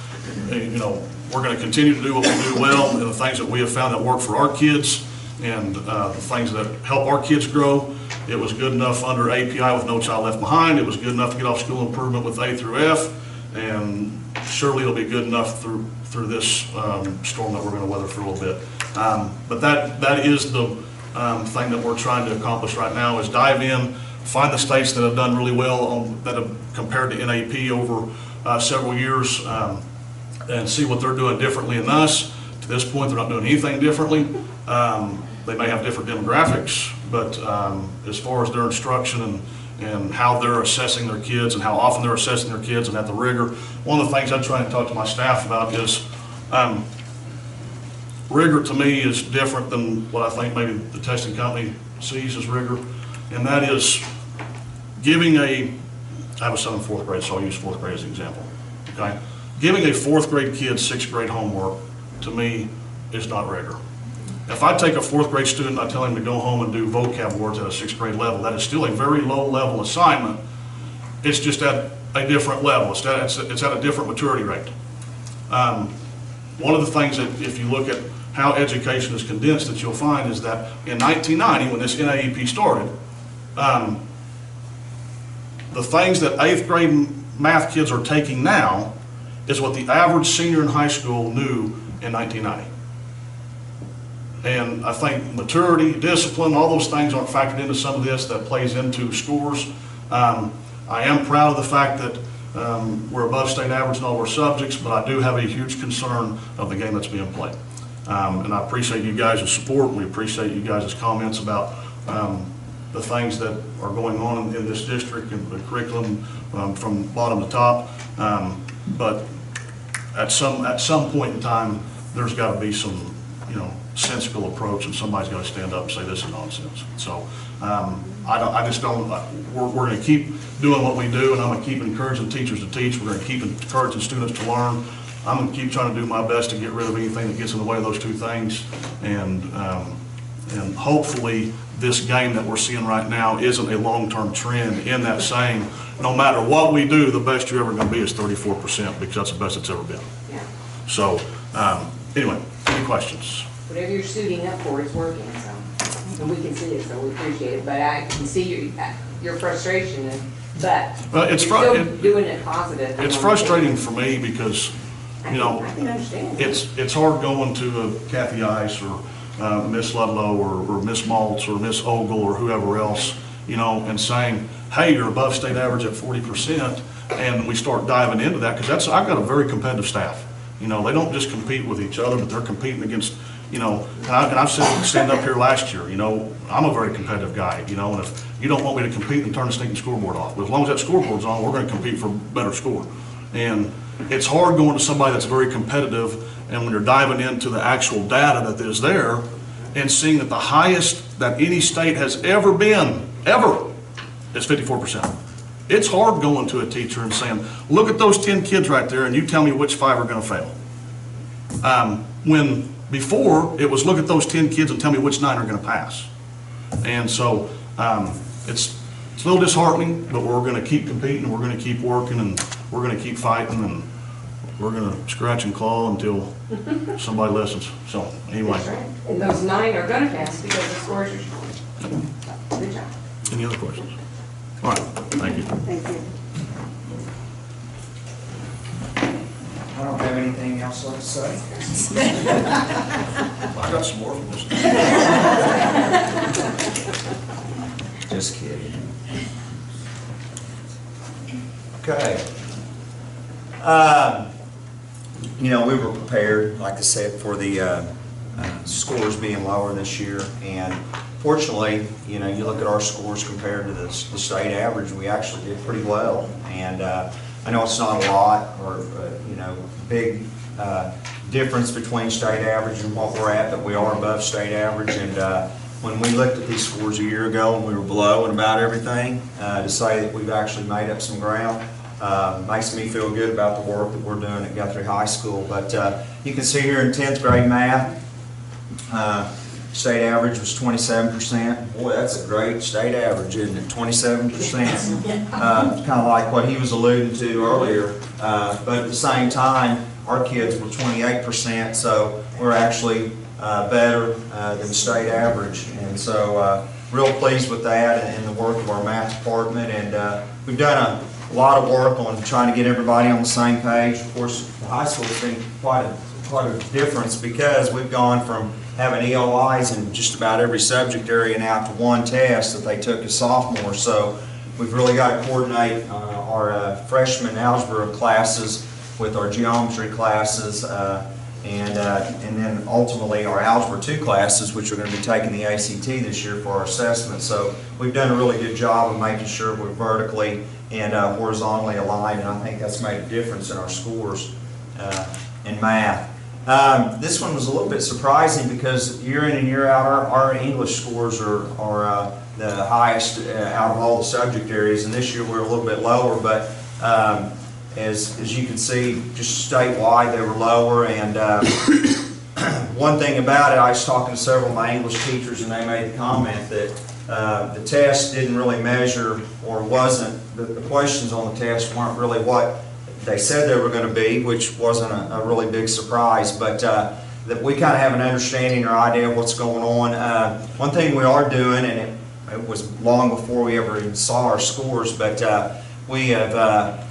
you know, we're going to continue to do what we do well, and the things that we have found that work for our kids, and the things that help our kids grow. It was good enough under API with No Child Left Behind. It was good enough to get off school improvement with A through F, and surely it'll be good enough through this storm that we're going to weather for a little bit. But that is the thing that we're trying to accomplish right now, is dive in, find the states that have done really well that have compared to NAP over several years, and see what they're doing differently than us. To this point, they're not doing anything differently. They may have different demographics, but as far as their instruction and how they're assessing their kids and how often they're assessing their kids and at the rigor, one of the things I'm trying to talk to my staff about is rigor to me is different than what I think maybe the testing company sees as rigor, and that is giving I have a son in 4th grade, so I'll use 4th grade as an example. Okay, giving a 4th grade kid 6th grade homework to me is not rigor. If I take a 4th grade student, I tell him to go home and do vocab words at a 6th grade level, that is still a very low level assignment. It's just at a different level. It's at a different maturity rate. One of the things that, if you look at how education is condensed, that you'll find is that in 1990, when this NAEP started, the things that 8th grade math kids are taking now is what the average senior in high school knew in 1990. And I think maturity, discipline, all those things aren't factored into some of this that plays into scores. I am proud of the fact that we're above state average in all our subjects, but I do have a huge concern of the game that's being played. And I appreciate you guys' support. We appreciate you guys' comments about the things that are going on in this district and the curriculum from bottom to top. But at some point in time, there's got to be some, sensible approach, and somebody's got to stand up and say this is nonsense. So we're going to keep doing what we do, and I'm going to keep encouraging teachers to teach. We're going to keep encouraging students to learn. I'm going to keep trying to do my best to get rid of anything that gets in the way of those two things. And hopefully this game that we're seeing right now isn't a long-term trend in that saying, no matter what we do, the best you're ever going to be is 34%, because that's the best it's ever been. Yeah. So anyway, any questions? Whatever you're suiting up for, it's working, so, and we can see it, so we appreciate it. But I can see your frustration, but it's you're still doing it positive. It's frustrating for me because, I can understand. it's hard going to a Kathy Ice or Miss Ludlow or Miss Maltz or Miss Ogle or whoever else, you know, and saying, hey, you're above state average at 40%, and we start diving into that, because I've got a very competitive staff. You know, they don't just compete with each other, but they're competing against, you know, and I've said, stand up here last year, you know, I'm a very competitive guy, you know, and if you don't want me to compete, then turn the stinking scoreboard off. But as long as that scoreboard's on, we're gonna compete for a better score. And it's hard going to somebody that's very competitive, and when you're diving into the actual data that is there, and seeing that the highest that any state has ever been, ever, is 54%. It's hard going to a teacher and saying, look at those 10 kids right there and you tell me which 5 are going to fail. When before, it was look at those 10 kids and tell me which 9 are going to pass. And so it's a little disheartening, but we're going to keep competing, we're going to keep working, and we're going to keep fighting, and we're going to scratch and claw until somebody listens. So anyway. That's right. And those 9 are gonna pass because the scores are showing. Good job. Any other questions? All right, thank you. Thank you. I don't have anything else left to say. I got some more from this. Just kidding. Okay. You know, we were prepared, like I said, for the scores being lower this year. And fortunately, you know, you look at our scores compared to the state average, we actually did pretty well. And I know it's not a lot or, you know, big difference between state average and what we're at, but we are above state average. And when we looked at these scores a year ago and we were below in about everything, to say that we've actually made up some ground, makes me feel good about the work that we're doing at Guthrie High School. But you can see here in 10th grade math, state average was 27%. Boy, that's a great state average, isn't it? 27%. Kind of like what he was alluding to earlier. But at the same time, our kids were 28%, so we're actually better than state average. And so real pleased with that and the work of our math department. And we've done a lot of work on trying to get everybody on the same page. Of course, the high school's been quite a difference, because we've gone from having EOIs in just about every subject area now to one test that they took as sophomores. So we've really got to coordinate our freshman algebra classes with our geometry classes, and then ultimately our Algebra 2 classes, which are going to be taking the ACT this year for our assessment. So we've done a really good job of making sure we're vertically and horizontally aligned, and I think that's made a difference in our scores in math. This one was a little bit surprising, because year in and year out our English scores are the highest out of all the subject areas, and this year we're a little bit lower, but as you can see, just statewide they were lower. And one thing about it, I was talking to several of my English teachers, and they made the comment that the test didn't really measure, or wasn't, the questions on the test weren't really what they said they were going to be, which wasn't a really big surprise, but that we kind of have an understanding or idea of what's going on. One thing we are doing, and it was long before we ever even saw our scores, but we have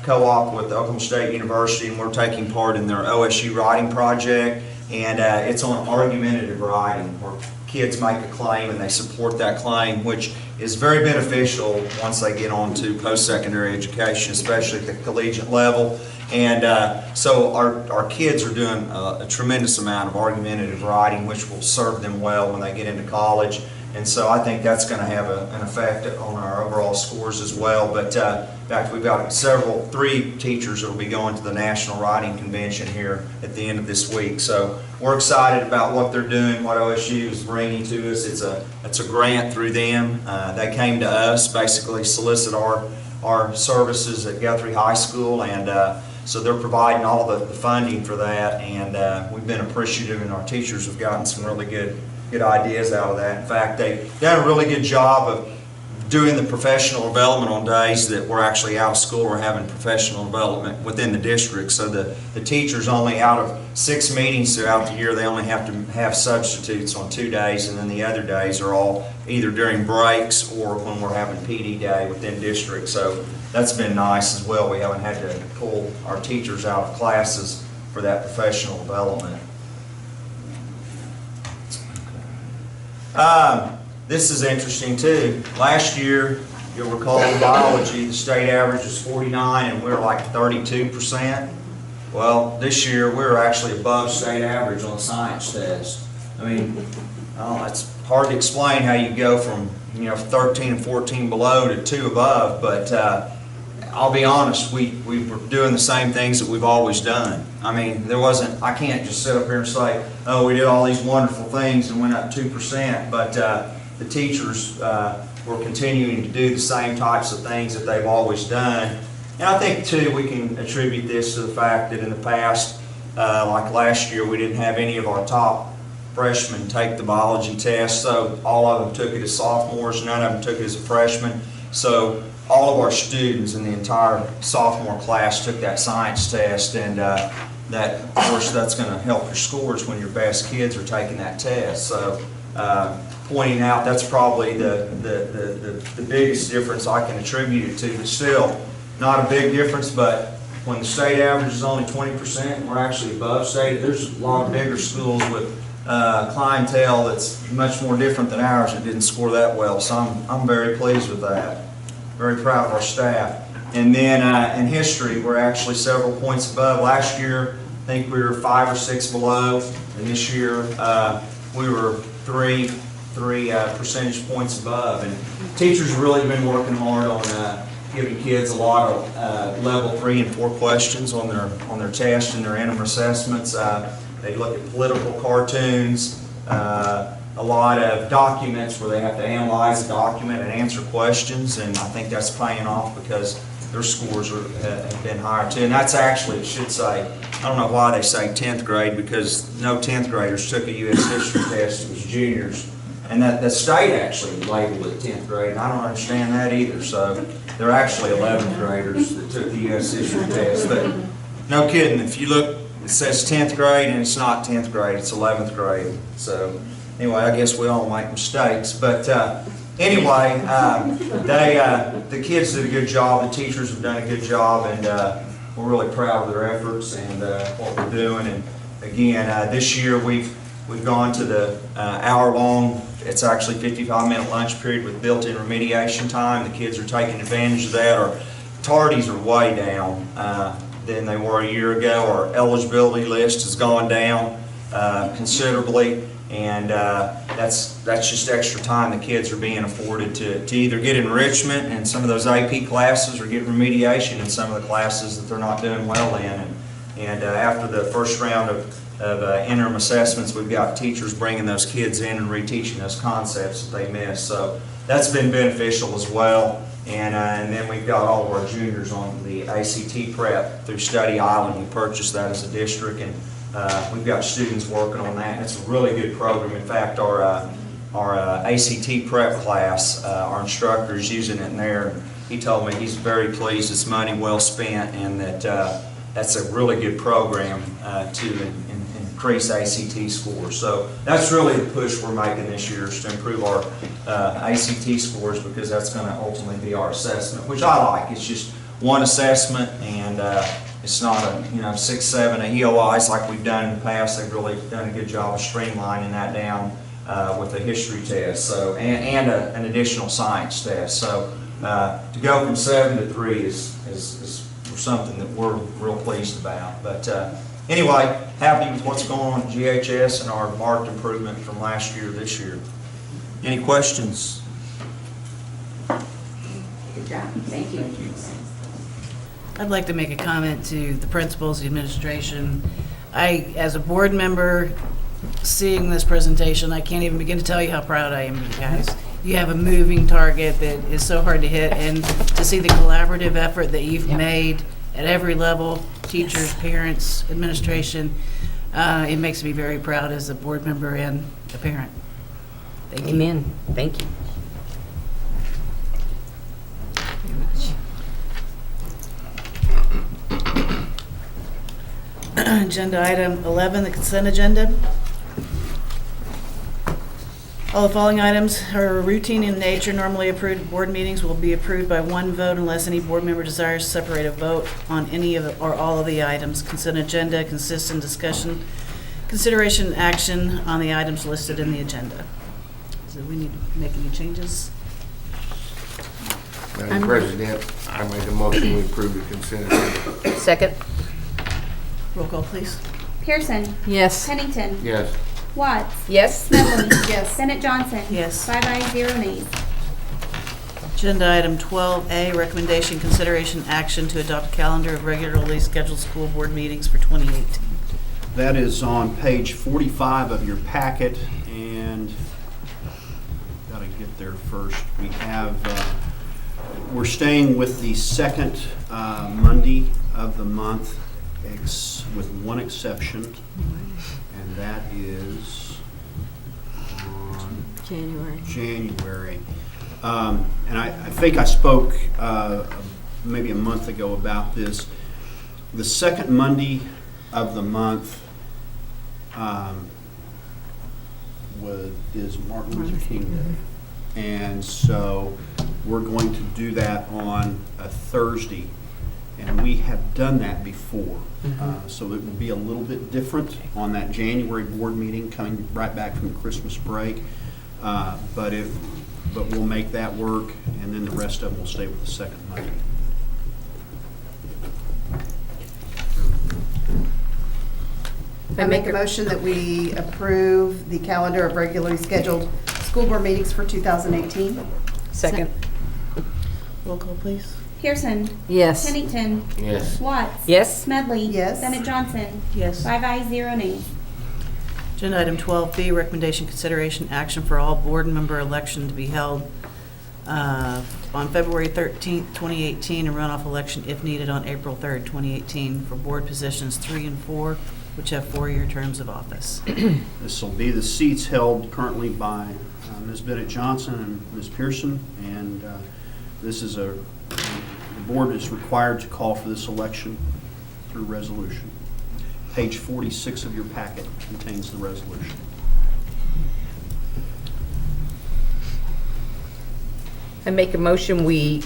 co-opted with Oklahoma State University, and we're taking part in their OSU writing project, and it's on argumentative writing, where kids make a claim and they support that claim, which is very beneficial once they get on to post-secondary education, especially at the collegiate level. And so our kids are doing a tremendous amount of argumentative writing, which will serve them well when they get into college. And so I think that's going to have an effect on our overall scores as well. But in fact, we've got 3 teachers that will be going to the National Writing Convention here at the end of this week. So we're excited about what they're doing, what OSU is bringing to us. It's a grant through them. They came to us, basically solicit our services at Guthrie High School, and so they're providing all the funding for that. And we've been appreciative, and our teachers have gotten some really good ideas out of that. In fact, they've done a really good job of doing the professional development on days that we're actually out of school. We're having professional development within the district. So the teachers only, out of 6 meetings throughout the year, they only have to have substitutes on 2 days, and then the other days are all either during breaks or when we're having PD day within district. So that's been nice as well. We haven't had to pull our teachers out of classes for that professional development. This is interesting too. Last year, you'll recall in biology, the state average was 49 and we were like 32%. Well, this year, we were actually above state average on the science test. I mean, it's hard to explain how you go from, 13 and 14 below to 2 above, but I'll be honest, we were doing the same things that we've always done. I mean, I can't just sit up here and say, oh, we did all these wonderful things and went up 2%, but the teachers were continuing to do the same types of things that they've always done. And I think, too, we can attribute this to the fact that in the past, like last year, we didn't have any of our top freshmen take the biology test, so all of them took it as sophomores, none of them took it as a freshman. So all of our students in the entire sophomore class took that science test, and that, of course, that's going to help your scores when your best kids are taking that test. So pointing out that's probably the biggest difference I can attribute it to. But still, not a big difference, but when the state average is only 20%, we're actually above state. There's a lot of bigger schools with clientele that's much more different than ours that didn't score that well. So I'm very pleased with that. Very proud of our staff. And then in history, we're actually several points above. Last year, I think we were 5 or 6 below, and this year we were 3 percentage points above. And teachers have really been working hard on giving kids a lot of level 3 and 4 questions on their test and their interim assessments. They look at political cartoons, a lot of documents where they have to analyze a document and answer questions, and I think that's paying off because their scores have been higher too. And that's actually, it should say, I don't know why they say 10th grade, because no 10th graders took a U.S. history test, it was juniors. And that the state actually labeled it 10th grade, and I don't understand that either. So they're actually 11th graders that took the U.S. history test. But no kidding, if you look, it says 10th grade and it's not 10th grade, it's 11th grade. So anyway, I guess we all make mistakes. But anyway, the kids did a good job, the teachers have done a good job, and we're really proud of their efforts and what we're doing. And again, this year we've gone to the hour-long, it's actually 55-minute lunch period with built-in remediation time. The kids are taking advantage of that. Our tardies are way down than they were a year ago. Our eligibility list has gone down considerably, and that's just extra time the kids are being afforded to either get enrichment in some of those AP classes or get remediation in some of the classes that they're not doing well in. And after the first round of interim assessments, we've got teachers bringing those kids in and reteaching those concepts that they missed. So that's been beneficial as well. And then we've got all of our juniors on the ACT prep through Study Island. We purchased that as a district, and we've got students working on that. And it's a really good program. In fact, our ACT prep class, our instructor is using it in there. He told me he's very pleased. It's money well spent, and that that's a really good program to increase ACT scores. So that's really the push we're making this year, is to improve our ACT scores, because that's going to ultimately be our assessment, which I like. It's just one assessment, and it's not a 6, 7 EOIs like we've done in the past. They've really done a good job of streamlining that down with a history test, so and an additional science test. So to go from 7 to 3 is something that we're real pleased about. But anyway, happy with what's going on at GHS and our marked improvement from last year to this year. Any questions? Good job, thank you. I'd like to make a comment to the principals, the administration. As a board member, seeing this presentation, I can't even begin to tell you how proud I am of you guys. You have a moving target that is so hard to hit, and to see the collaborative effort that you've made at every level, teachers, parents, administration, it makes me very proud as a board member and a parent. Thank you. Amen. Thank you. Agenda item 11, the consent agenda. All the following items are routine in nature. Normally approved at board meetings will be approved by one vote unless any board member desires to separate a vote on any of or all of the items. Consent agenda consists in discussion, consideration, and action on the items listed in the agenda. Does Do we need to make any changes? Madam President, I make a motion we approve the consent agenda. Second? Roll call, please. Pearson. Yes. Pennington. Yes. Watts. Yes. Smedley. Yes. Bennett Johnson. Yes. 5 ayes, 0 nays. Agenda item 12A, recommendation, consideration, action to adopt a calendar of regularly scheduled school board meetings for 2018. That is on page 45 of your packet, and got to get there first. We have, we're staying with the second Monday of the month, with one exception, and that is on January. And I think I spoke maybe a month ago about this. The second Monday of the month is Martin Luther King Day. And so we're going to do that on a Thursday. And we have done that before. So it will be a little bit different on that January board meeting coming right back from Christmas break. But we'll make that work, and then the rest of them will stay with the second Monday. I make a motion that we approve the calendar of regularly scheduled school board meetings for 2018. Second. Roll call, please. Pearson. Yes. Pennington. Yes. Watts. Yes. Smedley. Yes. Bennett Johnson. Yes. 5 ayes, 0 nays. Agenda item 12B, recommendation, consideration, action for all board member election to be held on February 13th, 2018, and runoff election if needed on April 3rd, 2018, for board positions 3 and 4, which have 4-year terms of office. This will be the seats held currently by Ms. Bennett Johnson and Ms. Pearson, and this is the board is required to call for this election through resolution. Page 46 of your packet contains the resolution. I make a motion we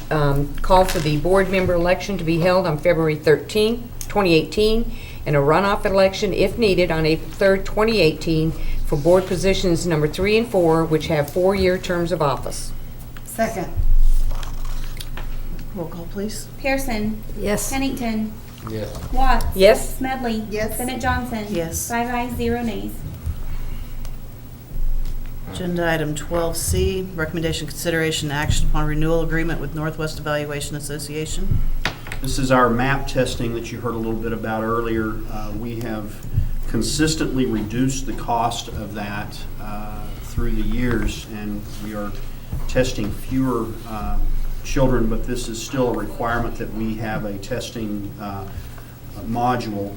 call for the board member election to be held on February 13, 2018, and a runoff election, if needed, on April 3rd, 2018, for board positions number 3 and 4, which have 4-year terms of office. Second. Roll call, please. Pearson. Yes. Pennington. Yes. Watts. Yes. Smedley. Yes. Bennett Johnson. Yes. 5 ayes, 0 nays. Agenda item 12C, recommendation, consideration, action upon renewal agreement with Northwest Evaluation Association. This is our MAP testing that you heard a little bit about earlier. We have consistently reduced the cost of that through the years, and we are testing fewer children, but this is still a requirement that we have a testing module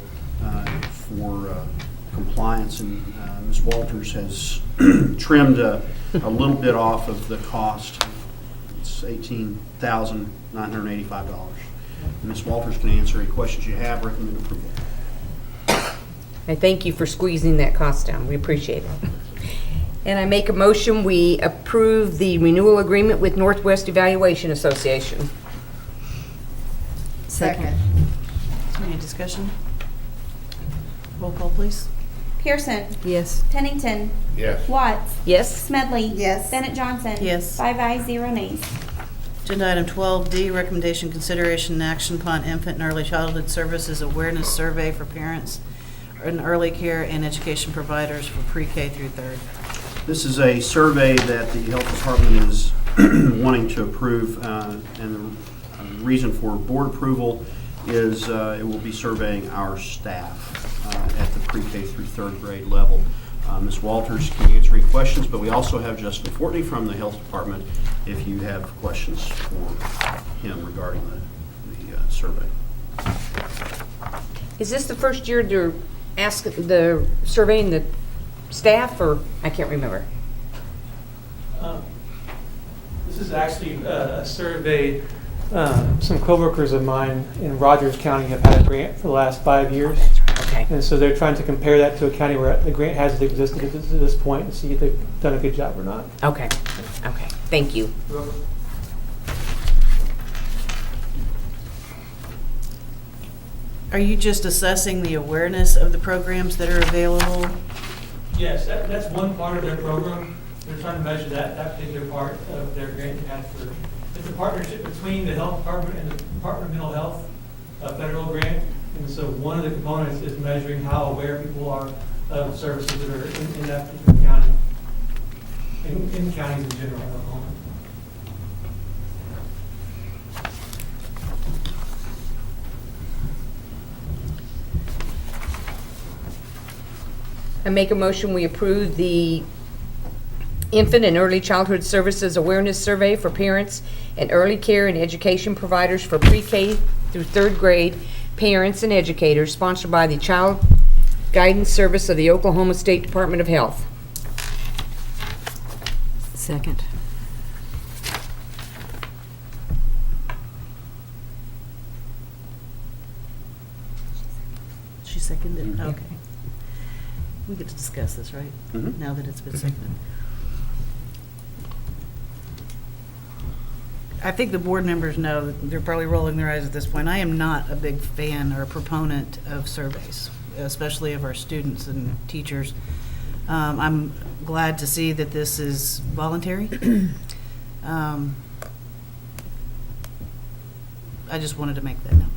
for compliance, and Ms. Walters has trimmed a little bit off of the cost. It's $18,985. Ms. Walters can answer any questions you have. Recommend approval. I thank you for squeezing that cost down. We appreciate it. And I make a motion we approve the renewal agreement with Northwest Evaluation Association. Second. Any discussion? Roll call, please. Pearson. Yes. Pennington. Yes. Watts. Yes. Smedley. Yes. Bennett Johnson. Yes. 5 ayes, 0 nays. Agenda item 12D, recommendation, consideration, and action upon infant and early childhood services awareness survey for parents and early care and education providers for pre-K through 3rd. This is a survey that the Health Department is wanting to approve, and the reason for board approval is it will be surveying our staff at the pre-K through 3rd grade level. Ms. Walters can answer any questions, but we also have Justin Fortney from the Health Department if you have questions for him regarding the survey. Is this the first year they're surveying the staff, or I can't remember? This is actually a survey. Some coworkers of mine in Rogers County have had a grant for the last 5 years. Okay. And so they're trying to compare that to a county where the grant hasn't existed to this point and see if they've done a good job or not. Okay. Okay. Thank you. Are you just assessing the awareness of the programs that are available? Yes, that's one part of their program. They're trying to measure that particular part of their grant they had for, it's a partnership between the health department and the Department of Mental Health, a federal grant. And so one of the components is measuring how aware people are of services that are in that particular county, in counties in general in Oklahoma. I make a motion, we approve the Infant and Early Childhood Services Awareness Survey for parents and early care and education providers for pre-K through third grade parents and educators, sponsored by the Child Guidance Service of the Oklahoma State Department of Health. Second. She seconded, okay. We get to discuss this, right? Mhm. Now that it's been seconded. I think the board members know, they're probably rolling their eyes at this point. I am not a big fan or a proponent of surveys, especially of our students and teachers. I'm glad to see that this is voluntary. I just wanted to make that note.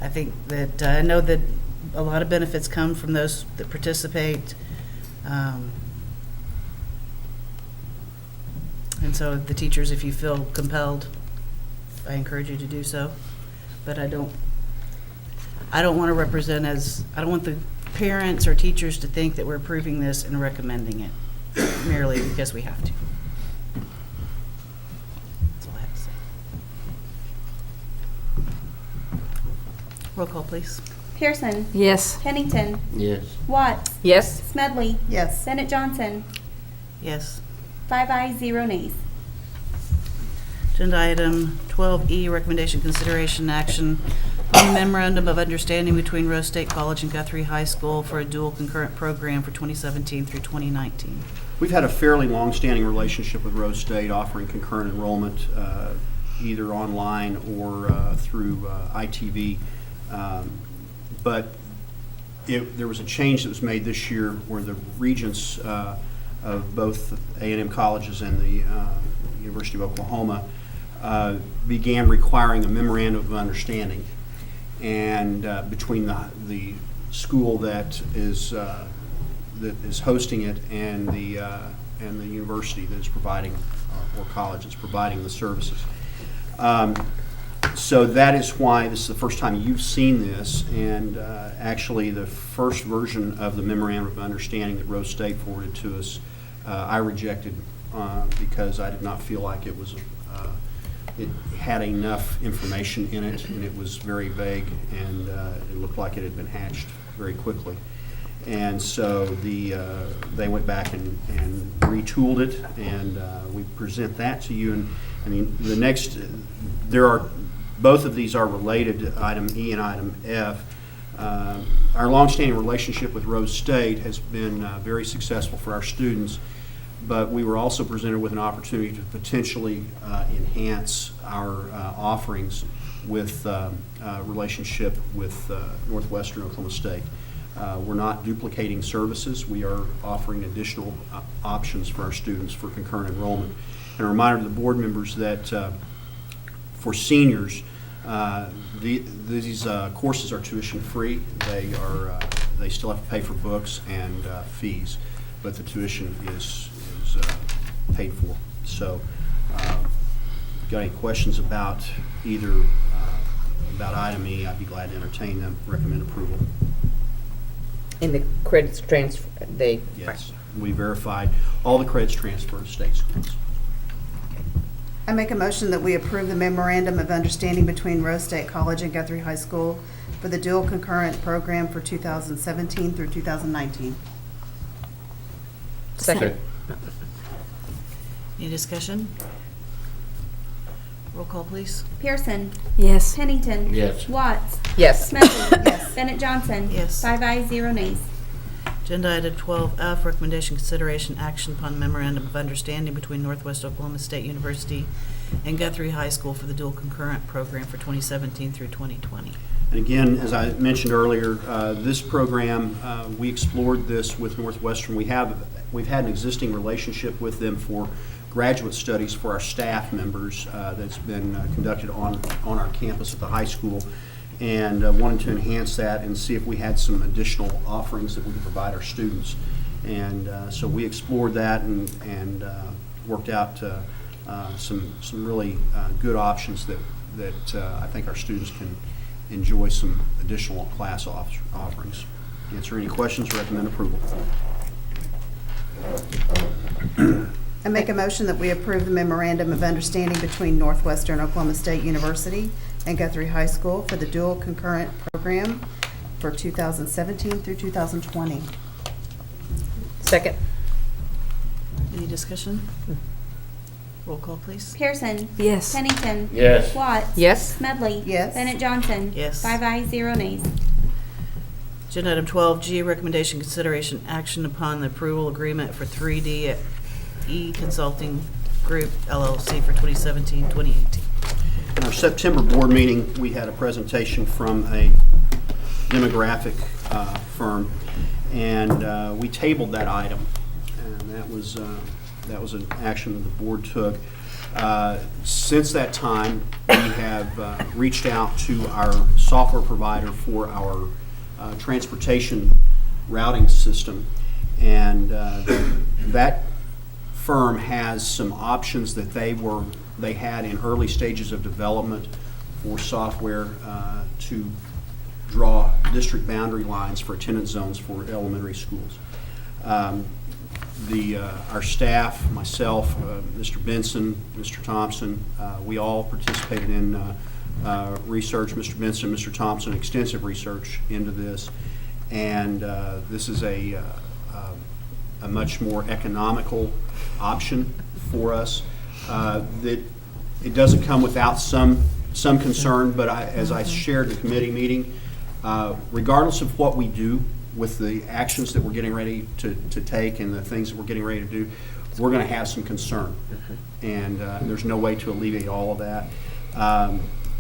I think that, I know that a lot of benefits come from those that participate. And so the teachers, if you feel compelled, I encourage you to do so. But I don't want to represent I don't want the parents or teachers to think that we're approving this and recommending it merely because we have to. That's all I have to say. Roll call, please. Pearson. Yes. Pennington. Yes. Watts. Yes. Smedley. Yes. Bennett Johnson. Yes. 5 ayes, 0 nays. Agenda item 12E, recommendation, consideration, action on the memorandum of understanding between Rose State College and Guthrie High School for a dual concurrent program for 2017 through 2019. We've had a fairly long-standing relationship with Rose State, offering concurrent enrollment either online or through ITV. But there was a change that was made this year where the regents of both A&M colleges and the University of Oklahoma began requiring a memorandum of understanding, and between the school that is hosting it and the university that is providing or college that's providing the services. So that is why this is the first time you've seen this, and actually the first version of the memorandum of understanding that Rose State forwarded to us, I rejected because I did not feel like it had enough information in it, and it was very vague, and it looked like it had been hatched very quickly. And so they went back and retooled it, and we present that to you. And I mean, both of these are related, item E and item F. Our longstanding relationship with Rose State has been very successful for our students, but we were also presented with an opportunity to potentially enhance our offerings with relationship with Northwestern Oklahoma State. We're not duplicating services. We are offering additional options for our students for concurrent enrollment. And a reminder to the board members that for seniors, these courses are tuition free. They still have to pay for books and fees, but the tuition is paid for. So, if you've got any questions about either about item E, I'd be glad to entertain them. Recommend approval. And the credits transfer, Yes, we verified all the credits transfer to state schools. I make a motion that we approve the memorandum of understanding between Rose State College and Guthrie High School for the dual concurrent program for 2017 through 2019. Second. Any discussion? Roll call, please. Pearson. Yes. Pennington. Yes. Watts. Yes. Smedley. Bennett Johnson. Yes. 5 ayes, 0 nays. Agenda item 12F, recommendation, consideration, action upon memorandum of understanding between Northwest Oklahoma State University and Guthrie High School for the dual concurrent program for 2017 through 2020. And again, as I mentioned earlier, this program, we explored this with Northwestern. We've had an existing relationship with them for graduate studies for our staff members that's been conducted on our campus at the high school, and wanted to enhance that and see if we had some additional offerings that we could provide our students. And so we explored that and worked out some really good options that I think our students can enjoy some additional class offerings. Answer any questions, recommend approval. I make a motion that we approve the memorandum of understanding between Northwestern Oklahoma State University and Guthrie High School for the dual concurrent program for 2017 through 2020. Second. Any discussion? Roll call, please. Pearson. Yes. Pennington. Yes. Watts. Yes. Smedley. Yes. Bennett Johnson. Yes. 5 ayes, 0 nays. Agenda item 12G, recommendation, consideration, action upon the approval agreement for 3D Consulting Group LLC for 2017-2018. In our September board meeting, we had a presentation from a demographic firm, and we tabled that item, and that was an action that the board took. Since that time, we have reached out to our software provider for our transportation routing system, and that firm has some options that they had in early stages of development for software to draw district boundary lines for attendance zones for elementary schools. Our staff, myself, Mr. Benson, Mr. Thompson, we all participated in research. Mr. Benson, Mr. Thompson, extensive research into this, and this is a much more economical option for us. That it doesn't come without some concern, but as I shared at the committee meeting, regardless of what we do with the actions that we're getting ready to take and the things that we're getting ready to do, we're going to have some concern, and there's no way to alleviate all of that.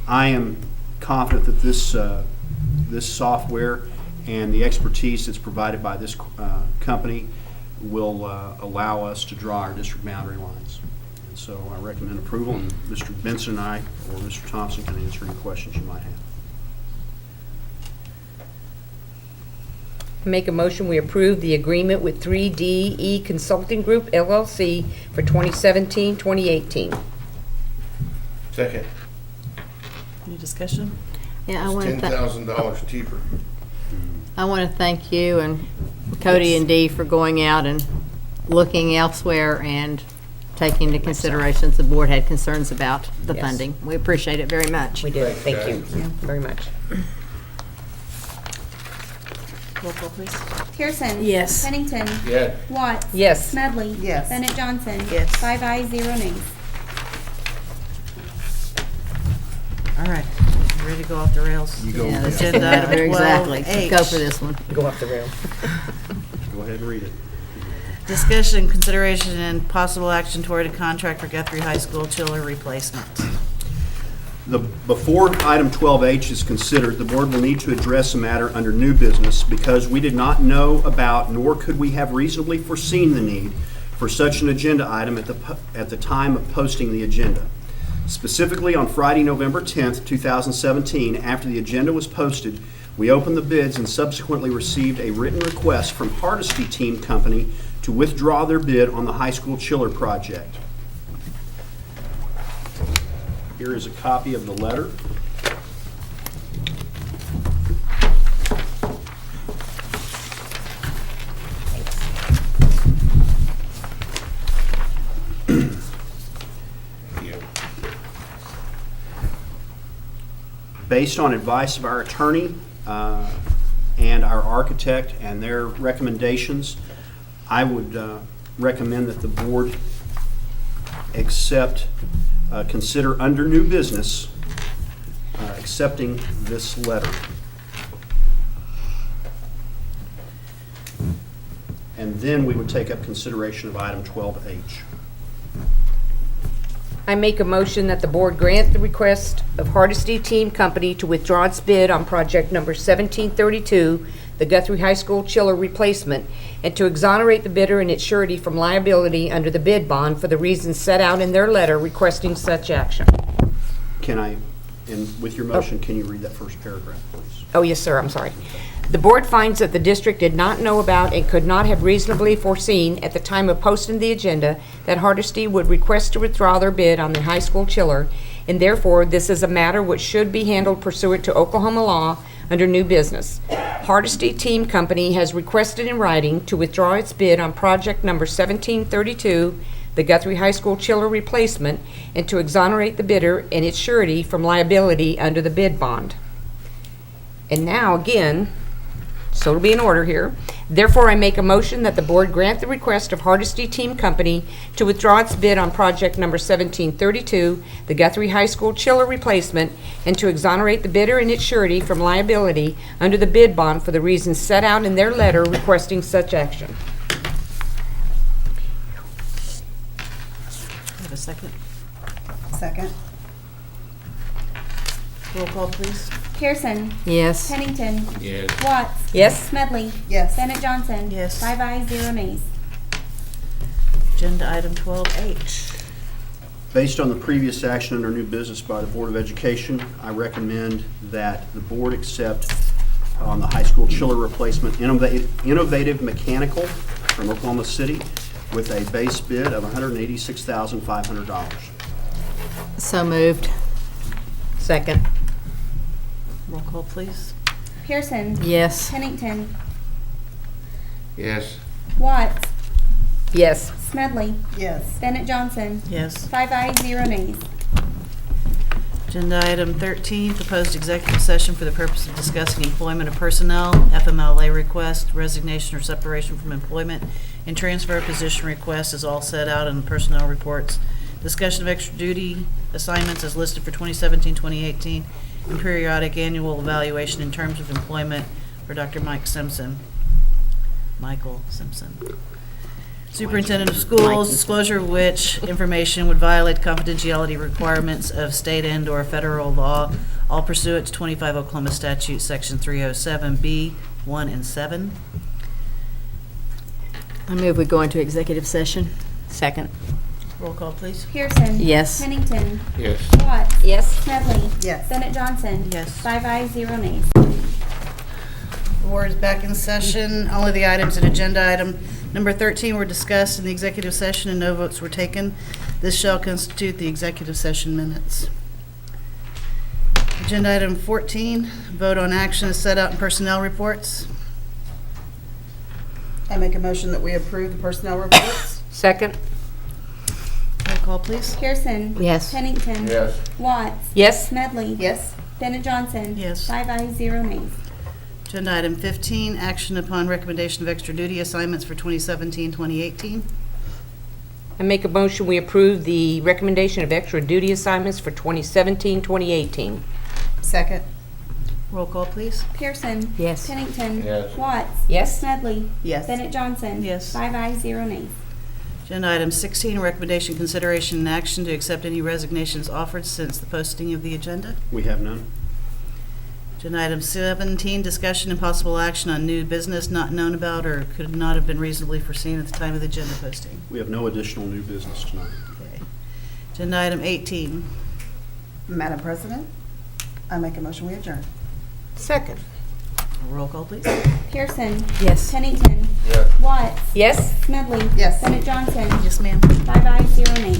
I am confident that this software and the expertise that's provided by this company will allow us to draw our district boundary lines. And so I recommend approval, and Mr. Benson and I, or Mr. Thompson, can answer any questions you might have. Make a motion, we approve the agreement with 3DE Consulting Group LLC for 2017-2018. Second. Any discussion? Yeah, I want to $10,000 cheaper. thank you and Cody and Dee for going out and looking elsewhere and taking into considerations the board had concerns about the Yes. funding. We appreciate it very much. We do. Thank you very much. Roll call, please. Pearson. Yes. Pennington. Yes. Watts. Yes. Smedley. Yes. Bennett Johnson. Yes. 5 ayes, 0 nays. All right, ready to go off the rails? You go. Yeah, that's Agenda item very exactly. 12H. Go for this one. Go off the rail. Go ahead and read it. Discussion, consideration, and possible action toward a contract for Guthrie High School chiller replacement. Before item 12H is considered, the board will need to address a matter under new business because we did not know about, nor could we have reasonably foreseen the need for such an agenda item at the time of posting the agenda. Specifically, on Friday, November 10th, 2017, after the agenda was posted, we opened the bids and subsequently received a written request from Hardesty Team Company to withdraw their bid on the high school chiller project. Here is a copy of the letter. Based on advice of our attorney and our architect and their recommendations, I would recommend that the board consider under new business accepting this letter. And then we would take up consideration of item 12H. I make a motion that the board grant the request of Hardesty Team Company to withdraw its bid on project number 1732, the Guthrie High School chiller replacement, and to exonerate the bidder and its surety from liability under the bid bond for the reasons set out in their letter requesting such action. Can I, and with your motion, can you read that first paragraph, please? Oh, yes, sir, I'm sorry. The board finds that the district did not know about and could not have reasonably foreseen at the time of posting the agenda that Hardesty would request to withdraw their bid on the high school chiller, and therefore this is a matter which should be handled pursuant to Oklahoma law under new business. Hardesty Team Company has requested in writing to withdraw its bid on project number 1732, the Guthrie High School chiller replacement, and to exonerate the bidder and its surety from liability under the bid bond. And now, again, so it'll be in order here. Therefore, I make a motion that the board grant the request of Hardesty Team Company to withdraw its bid on project number 1732, the Guthrie High School chiller replacement, and to exonerate the bidder and its surety from liability under the bid bond for the reasons set out in their letter requesting such action. Have a second? Second. Roll call, please. Pearson. Yes. Pennington. Yes. Watts. Yes? Smedley. Yes. Bennett Johnson. Yes. 5 ayes, 0 nays. Agenda item 12H. Based on the previous action under new business by the Board of Education, I recommend that the board accept on the high school chiller replacement Innovative Mechanical from Oklahoma City with a base bid of $186,500. So moved. Second. Roll call, please. Pearson. Yes. Pennington. Yes. Watts. Yes. Smedley. Yes. Bennett Johnson. Yes. 5 ayes, 0 nays. Agenda item 13, proposed executive session for the purpose of discussing employment of personnel, FMLA request, resignation or separation from employment, and transfer of position request is all set out in the personnel reports. Discussion of extra duty assignments as listed for 2017-2018, and periodic annual evaluation in terms of employment for Dr. Michael Simpson. Superintendent of Schools, disclosure of which information would violate confidentiality requirements of state and/or federal law, all pursuant to 25 Oklahoma Statute, Section 307B, 1 and 7. I move we go into executive session. Second. Roll call, please. Pearson. Yes. Pennington. Yes. Watts. Yes? Smedley. Yes. Bennett Johnson. Yes. 5 ayes, 0 nays. Board is back in session. Only the items in agenda item number 13 were discussed in the executive session and no votes were taken. This shall constitute the executive session minutes. Agenda item 14, vote on action as set out in personnel reports. I make a motion that we approve the personnel reports. Second. Roll call, please. Pearson. Yes. Pennington. Yes. Watts. Yes? Smedley. Yes. Bennett Johnson. Yes. 5 ayes, 0 nays. Agenda item 15, action upon recommendation of extra duty assignments for 2017-2018. I make a motion we approve the recommendation of extra duty assignments for 2017-2018. Second. Roll call, please. Pearson. Yes. Pennington. Yes. Watts. Yes? Smedley. Yes. Bennett Johnson. Yes. 5 ayes, 0 nays. Agenda item 16, recommendation, consideration, and action to accept any resignations offered since the posting of the agenda. We have none. Agenda item 17, discussion and possible action on new business not known about or could not have been reasonably foreseen at the time of the agenda posting. We have no additional new business tonight. Okay. Agenda item 18. Madam President, I make a motion we adjourn. Second. Roll call, please. Pearson. Yes. Pennington. Yes. Watts. Yes? Smedley. Yes. Bennett Johnson. Yes, ma'am. 5 ayes, 0 nays.